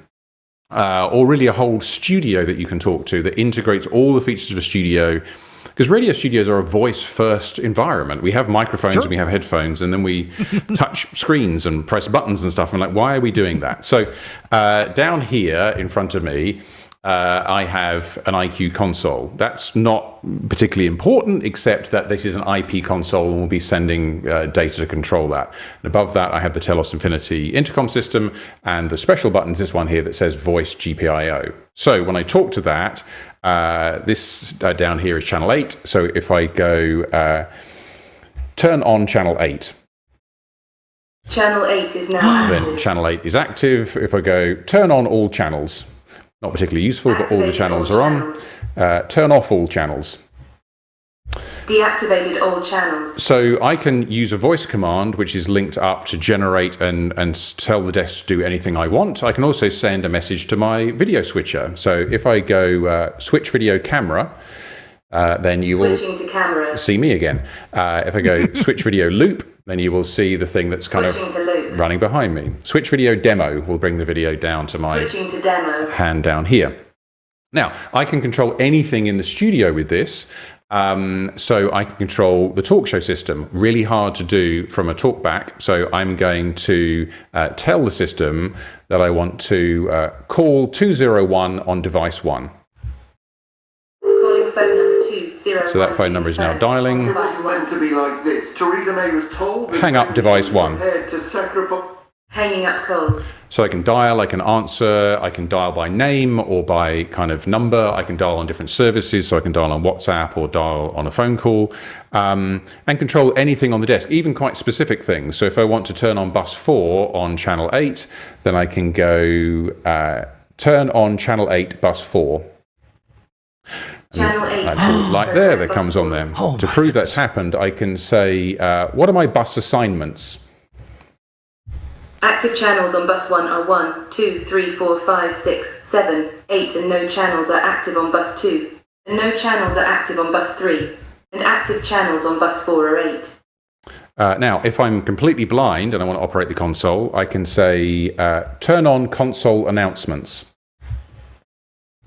Or really a whole studio that you can talk to that integrates all the features of a studio. Because radio studios are a voice-first environment. We have microphones and we have headphones, and then we touch screens and press buttons and stuff. And like, why are we doing that? So down here in front of me, I have an IQ console. That's not particularly important, except that this is an IP console and we'll be sending data to control that. And above that, I have the Telos Infinity intercom system, and the special button is this one here that says Voice GPIO. So when I talk to that, this down here is channel 8. So if I go turn on channel 8. Channel 8 is now active. Then channel 8 is active. If I go turn on all channels, not particularly useful, but all the channels are on. Turn off all channels. Deactivated all channels. So I can use a voice command which is linked up to generate and tell the desk to do anything I want. I can also send a message to my video switcher. So if I go switch video camera, then you will see me again. If I go switch video loop, then you will see the thing that's kind of running behind me. Switch video demo will bring the video down to my hand down here. Now, I can control anything in the studio with this. So I can control the talk show system. Really hard to do from a talkback. So I'm going to tell the system that I want to call 201 on device 1. Calling phone number 201. So that phone number is now dialing. It was meant to be like this. Theresa May was told hang up device 1. Hanging up call. So I can dial, I can answer, I can dial by name or by kind of number. I can dial on different services, so I can dial on WhatsApp or dial on a phone call, and control anything on the desk, even quite specific things. So if I want to turn on bus 4 on channel 8, then I can go turn on channel 8 bus 4. Channel 8. That light there that comes on there. To prove that's happened, I can say, what are my bus assignments? Active channels on bus 1 are 1, 2, 3, 4, 5, 6, 7, 8, and no channels are active on bus 2, and no channels are active on bus 3, and active channels on bus 4 are 8. Now, if I'm completely blind and I want to operate the console, I can say, turn on console announcements.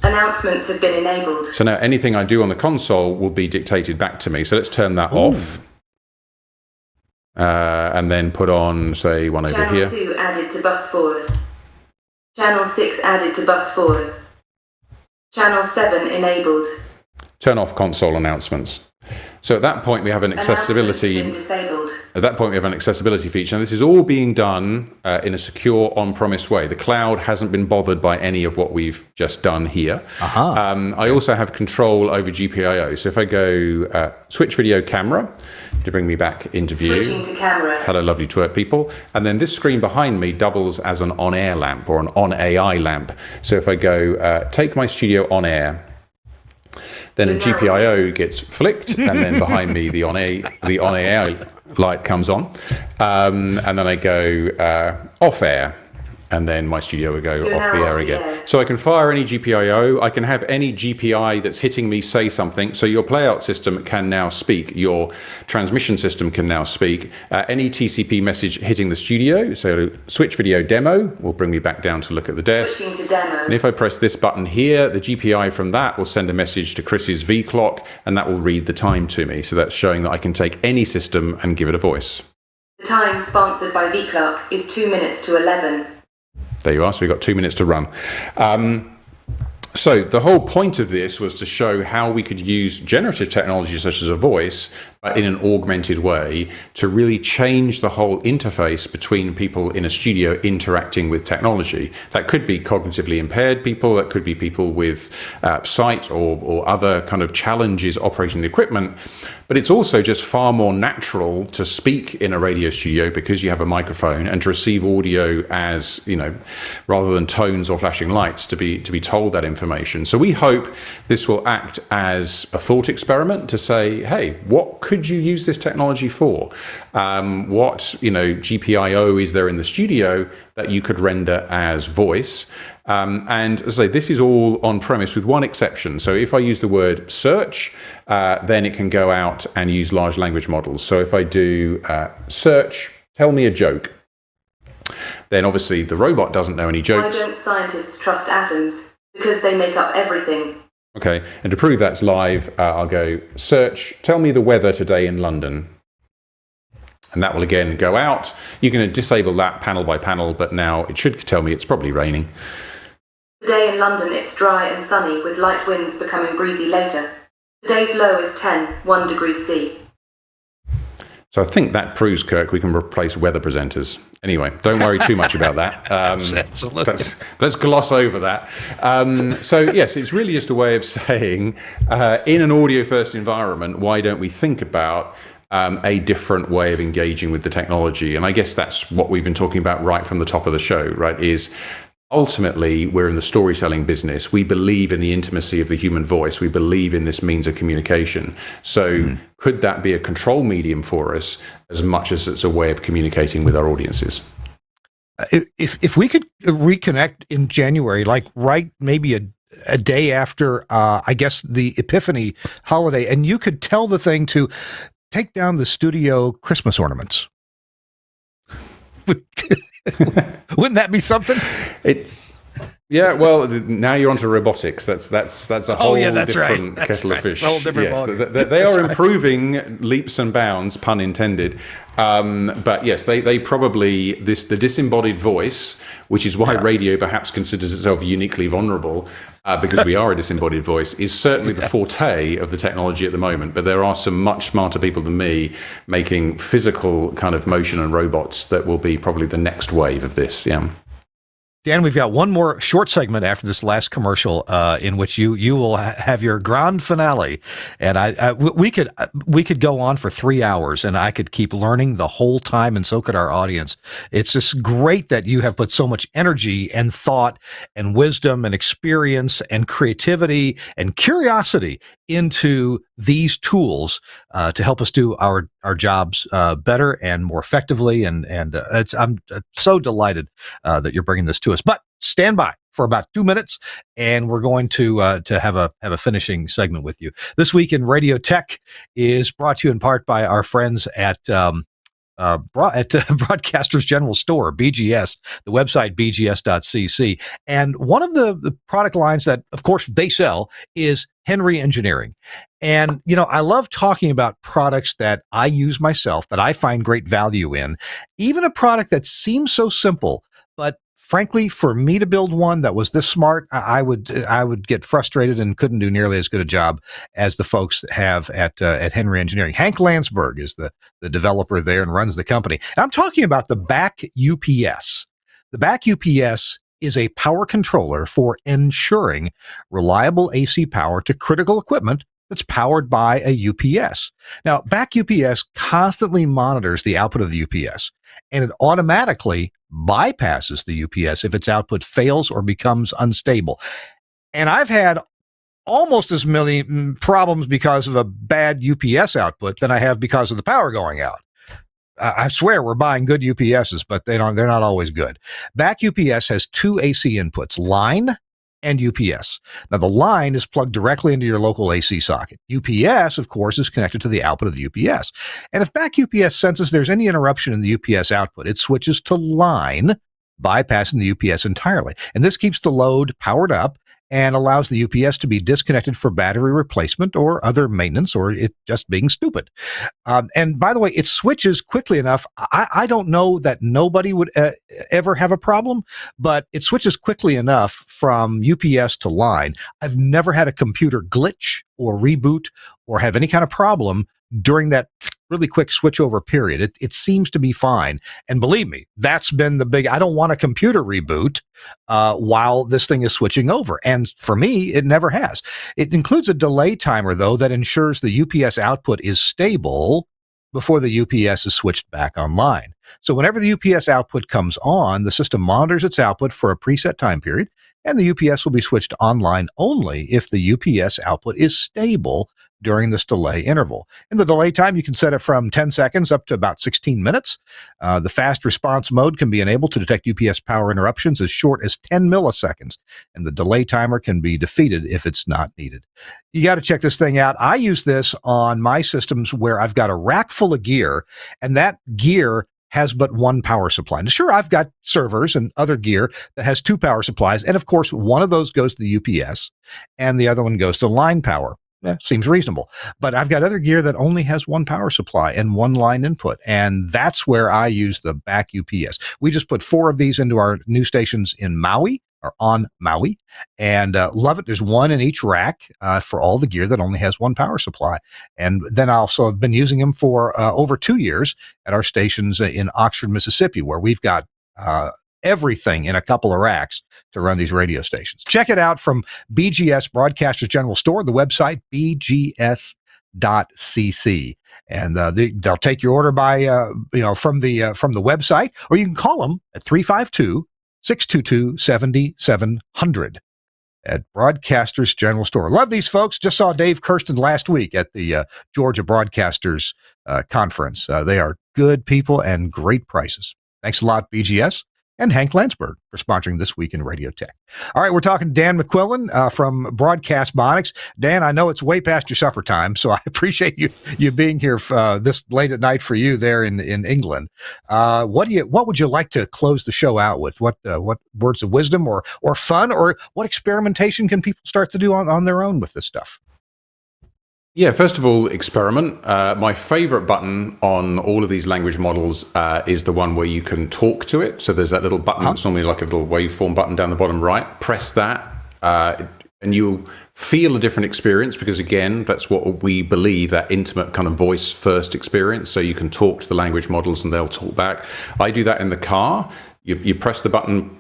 Announcements have been enabled. So now anything I do on the console will be dictated back to me. So let's turn that off. And then put on, say, one over here. Channel 2 added to bus 4. Channel 6 added to bus 4. Channel 7 enabled. Turn off console announcements. So at that point we have an accessibility. At that point we have an accessibility feature. And this is all being done in a secure on-premise way. The cloud hasn't been bothered by any of what we've just done here. I also have control over GPIO. So if I go switch video camera to bring me back into view. Switching to camera. Hello, lovely TWiRT people. And then this screen behind me doubles as an on-air lamp or an on-AI lamp. So if I go take my studio on air, then a GPIO gets flicked, and then behind me the on-air light comes on, and then I go off air, and then my studio will go off the air again. So I can fire any GPIO. I can have any GPI that's hitting me say something. So your playout system can now speak. Your transmission system can now speak. Any TCP message hitting the studio. So switch video demo will bring me back down to look at the desk. Switching to demo. And if I press this button here, the GPI from that will send a message to Chris's V clock, and that will read the time to me. So that's showing that I can take any system and give it a voice. The time sponsored by vClock is 2 minutes to 11. There you are. So we've got 2 minutes to run. So the whole point of this was to show how we could use generative technology such as a voice, but in an augmented way, to really change the whole interface between people in a studio interacting with technology. That could be cognitively impaired people, that could be people with sight or other kind of challenges operating the equipment. But it's also just far more natural to speak in a radio studio because you have a microphone, and to receive audio as, rather than tones or flashing lights, to be told that information. So we hope this will act as a thought experiment to say, hey, what could you use this technology for? What GPIO is there in the studio that you could render as voice? And as I say, this is all on premise with one exception. So if I use the word search, then it can go out and use large language models. So if I do search, tell me a joke, then obviously the robot doesn't know any jokes. Why don't scientists trust atoms? Because they make up everything. Okay, and to prove that's live, I'll go search, tell me the weather today in London. And that will again go out. You're going to disable that panel by panel, but now it should tell me it's probably raining. Today in London it's dry and sunny with light winds becoming breezy later. Today's low is 1 degree C. So I think that proves, Kirk, we can replace weather presenters. Anyway, don't worry too much about that. Absolutely. Let's gloss over that. So yes, it's really just a way of saying, in an audio-first environment, why don't we think about a different way of engaging with the technology? And I guess that's what we've been talking about right from the top of the show, right? Is ultimately, we're in the storytelling business. We believe in the intimacy of the human voice. We believe in this means of communication. So could that be a control medium for us as much as it's a way of communicating with our audiences? If we could reconnect in January, like maybe a day after, I guess, the Epiphany holiday, and you could tell the thing to take down the studio Christmas ornaments. Wouldn't that be something? Well, now you're onto robotics. That's a whole different kettle of fish. It's a whole different ballgame. They are improving leaps and bounds, pun intended. But yes, they probably the disembodied voice, which is why radio perhaps considers itself uniquely vulnerable, because we are a disembodied voice, is certainly the forte of the technology at the moment. But there are some much smarter people than me making physical kind of motion and robots that will be probably the next wave of this. Yeah. Dan, we've got one more short segment after this last commercial, in which you will have your grand finale, and we could go on for 3 hours, and I could keep learning the whole time, and so could our audience. It's just great that you have put so much energy and thought and wisdom and experience and creativity and curiosity into these tools to help us do our jobs better and more effectively. And I'm so delighted that you're bringing this to us. But stand by for about 2 minutes, and we're going to have a finishing segment with you. This Week in Radio Tech is brought to you in part by our friends at Broadcasters General Store, BGS, the website bgs.cc. And one of the product lines that, of course, they sell is Henry Engineering. And, I love talking about products that I use myself, that I find great value in, even a product that seems so simple, but frankly, for me to build one that was this smart, I would get frustrated and couldn't do nearly as good a job as the folks have at Henry Engineering. Hank Landsberg is the developer there and runs the company. And I'm talking about the Back UPS. The Back UPS is a power controller for ensuring reliable AC power to critical equipment that's powered by a UPS. Now, Back UPS constantly monitors the output of the UPS, and it automatically bypasses the UPS if its output fails or becomes unstable. And I've had almost as many problems because of a bad UPS output than I have because of the power going out. I swear we're buying good UPSs, but they're not always good. Back UPS has two AC inputs, line and UPS. Now, the line is plugged directly into your local AC socket. UPS, of course, is connected to the output of the UPS. And if back UPS senses there's any interruption in the UPS output, it switches to line, bypassing the UPS entirely. And this keeps the load powered up and allows the UPS to be disconnected for battery replacement or other maintenance, or it just being stupid. And by the way, it switches quickly enough. I don't know that nobody would ever have a problem, but it switches quickly enough from UPS to line. I've never had a computer glitch or reboot or have any kind of problem during that really quick switchover period. It seems to be fine. And believe me, that's been the big, I don't want a computer reboot while this thing is switching over. And for me, it never has. It includes a delay timer, though, that ensures the UPS output is stable before the UPS is switched back online. So whenever the UPS output comes on, the system monitors its output for a preset time period, and the UPS will be switched online only if the UPS output is stable during this delay interval. In the delay time, you can set it from 10 seconds up to about 16 minutes. The fast response mode can be enabled to detect UPS power interruptions as short as 10 milliseconds, and the delay timer can be defeated if it's not needed. You got to check this thing out. I use this on my systems where I've got a rack full of gear, and that gear has but one power supply. Now, sure, I've got servers and other gear that has two power supplies, and of course, one of those goes to the UPS, and the other one goes to line power. Seems reasonable. But I've got other gear that only has one power supply and one line input, and that's where I use the back UPS. We just put 4 of these into our new stations in Maui, or on Maui, and love it. There's one in each rack for all the gear that only has one power supply. And then I also have been using them for over 2 years at our stations in Oxford, Mississippi, where we've got everything in a couple of racks to run these radio stations. Check it out from BGS Broadcasters General Store, the website bgs.cc, and they'll take your order by from the website, or you can call them at 352-622-7700 at Broadcasters General Store. Love these folks. Just saw Dave Kirsten last week at the Georgia Broadcasters Conference. They are good people and great prices. Thanks a lot, BGS. And Hank Landsberg for sponsoring This Week in Radio Tech. All right, we're talking to Dan McQuillin from Broadcast Bionics. Dan, I know it's way past your supper time, so I appreciate you being here this late at night for you there in England. What would you like to close the show out with? What words of wisdom or fun, or what experimentation can people start to do on their own with this stuff? Yeah, first of all, experiment. My favorite button on all of these language models is the one where you can talk to it. So there's that little button, it's normally like a little waveform button down the bottom right. Press that, and you'll feel a different experience, because again, that's what we believe, that intimate kind of voice first experience. So you can talk to the language models and they'll talk back. I do that in the car. You press the button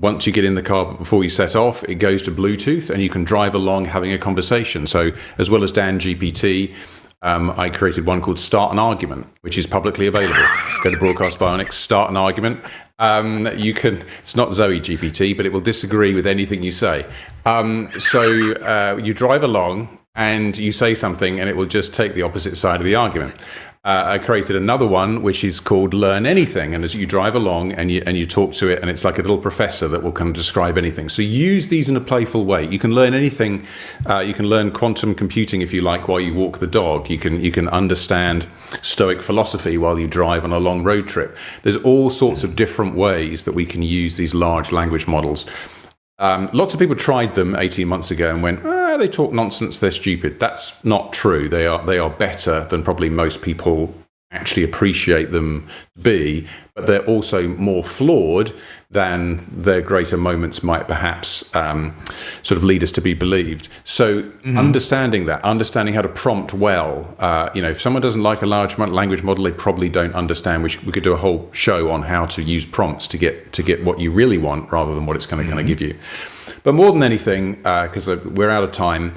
once you get in the car, but before you set off, it goes to Bluetooth, and you can drive along having a conversation. So as well as DanGPT, I created one called Start an Argument, which is publicly available. Go to Broadcast Bionics, Start an Argument. It's not Zoe GPT, but it will disagree with anything you say. So you drive along and you say something, and it will just take the opposite side of the argument. I created another one which is called Learn Anything, and as you drive along and you talk to it, and it's like a little professor that will kind of describe anything. So use these in a playful way. You can learn anything. You can learn quantum computing if you like while you walk the dog. You can understand Stoic philosophy while you drive on a long road trip. There's all sorts of different ways that we can use these large language models. Lots of people tried them 18 months ago and went, they talk nonsense, they're stupid. That's not true. They are better than probably most people actually appreciate them to be, but they're also more flawed than their greater moments might perhaps sort of lead us to be believed. So understanding how to prompt well, if someone doesn't like a large language model, they probably don't understand. We could do a whole show on how to use prompts to get what you really want rather than what it's going to kind of give you. But more than anything, because we're out of time,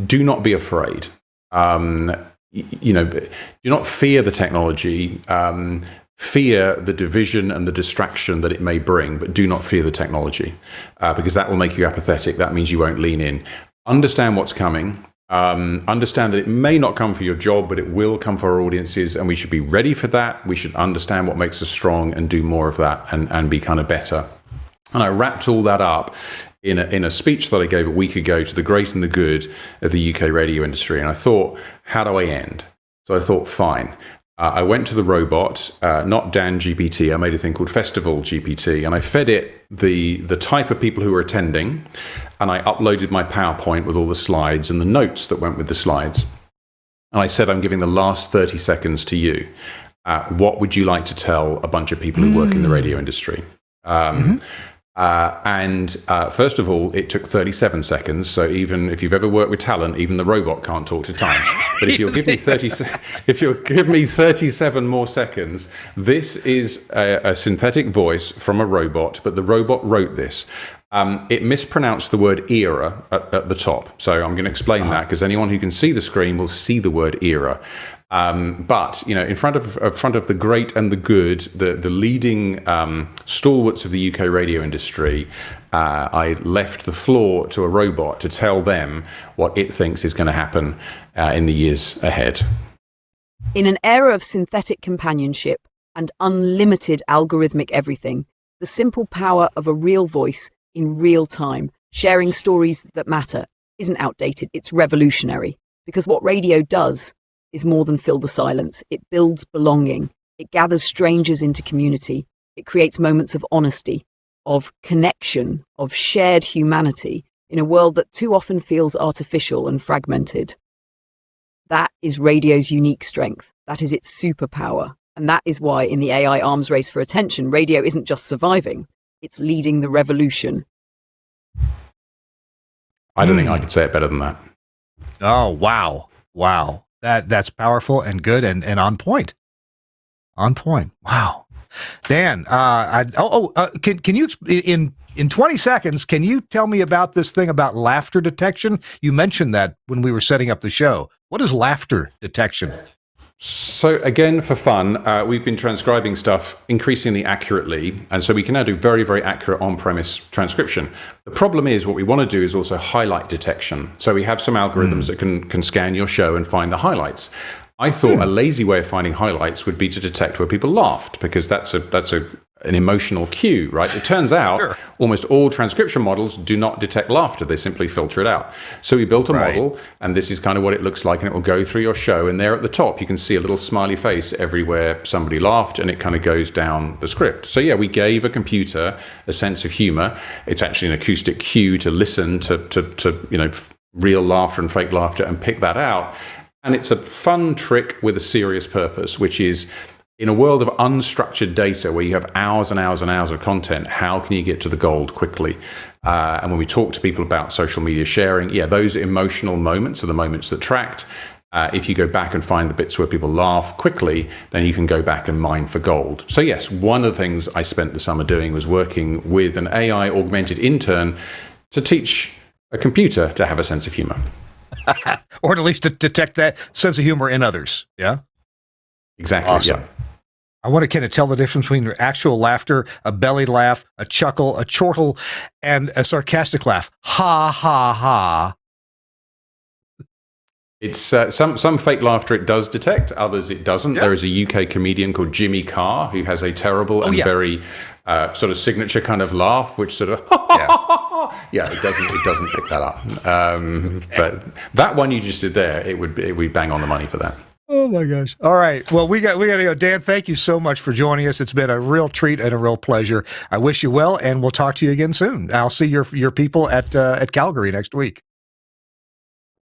do not be afraid. Do not fear the technology. Fear the division and the distraction that it may bring, but do not fear the technology, because that will make you apathetic. That means you won't lean in. Understand what's coming. Understand that it may not come for your job, but it will come for our audiences, and we should be ready for that. We should understand what makes us strong and do more of that and be kind of better. And I wrapped all that up in a speech that I gave a week ago to the great and the good of the UK radio industry. And I thought, how do I end? So I thought, fine. I went to the robot, not DanGPT. I made a thing called Festival GPT, and I fed it the type of people who were attending, and I uploaded my PowerPoint with all the slides and the notes that went with the slides. And I said, I'm giving the last 30 seconds to you. What would you like to tell a bunch of people who work in the radio industry? First of all, it took 37 seconds. So even if you've ever worked with talent, even the robot can't talk to time. But if you'll give me 37 more seconds, this is a synthetic voice from a robot, but the robot wrote this. It mispronounced the word era at the top. So I'm going to explain that, because anyone who can see the screen will see the word era. But in front of the great and the good, the leading stalwarts of the UK radio industry, I left the floor to a robot to tell them what it thinks is going to happen in the years ahead. In an era of synthetic companionship and unlimited algorithmic everything, the simple power of a real voice in real time, sharing stories that matter, isn't outdated. It's revolutionary, because what radio does is more than fill the silence. It builds belonging. It gathers strangers into community. It creates moments of honesty, of connection, of shared humanity in a world that too often feels artificial and fragmented. That is radio's unique strength. That is its superpower. And that is why in the AI arms race for attention, radio isn't just surviving, it's leading the revolution. I don't think I could say it better than that. Oh, wow. Wow. That's powerful and good and on point. On point. Wow. Dan, can you, in 20 seconds, can you tell me about this thing about laughter detection? You mentioned that when we were setting up the show. What is laughter detection? So again, for fun, we've been transcribing stuff increasingly accurately, and so we can now do very, very accurate on-premise transcription. The problem is, what we want to do is also highlight detection. So we have some algorithms that can scan your show and find the highlights. I thought a lazy way of finding highlights would be to detect where people laughed, because that's an emotional cue, right? It turns out almost all transcription models do not detect laughter. They simply filter it out. So we built a model, and this is kind of what it looks like, and it will go through your show. And there at the top, you can see a little smiley face everywhere somebody laughed, and it kind of goes down the script. So yeah, we gave a computer a sense of humor. It's actually an acoustic cue to listen to real laughter and fake laughter and pick that out. And it's a fun trick with a serious purpose, which is, in a world of unstructured data where you have hours and hours and hours of content, how can you get to the gold quickly? And when we talk to people about social media sharing, those emotional moments are the moments that tracked. If you go back and find the bits where people laugh quickly, then you can go back and mine for gold. So yes, one of the things I spent the summer doing was working with an AI augmented intern to teach a computer to have a sense of humor. Or at least to detect that sense of humor in others. Yeah? Exactly. Awesome. Yeah. I want to kind of tell the difference between actual laughter, a belly laugh, a chuckle, a chortle, and a sarcastic laugh. Ha, ha, ha. It's some fake laughter it does detect, others it doesn't. Yeah. There is a UK comedian called Jimmy Carr who has a terrible very sort of signature kind of laugh, which sort of it doesn't pick that up. But that one you just did there, it would bang on the money for that. Oh my gosh. All right. Well, we got to go. Dan, thank you so much for joining us. It's been a real treat and a real pleasure. I wish you well, and we'll talk to you again soon. I'll see your people at Calgary next week.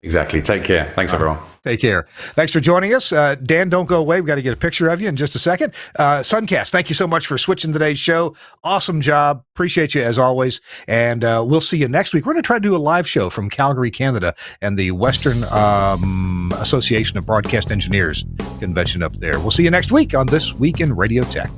Exactly. Take care. Thanks, everyone. Take care. Thanks for joining us. Dan, don't go away. We've got to get a picture of you in just a second. Suncast, thank you so much for switching today's show. Awesome job. Appreciate you as always. And we'll see you next week. We're going to try to do a live show from Calgary, Canada, and the Western Association of Broadcast Engineers convention up there. We'll see you next week on This Week in Radio Tech.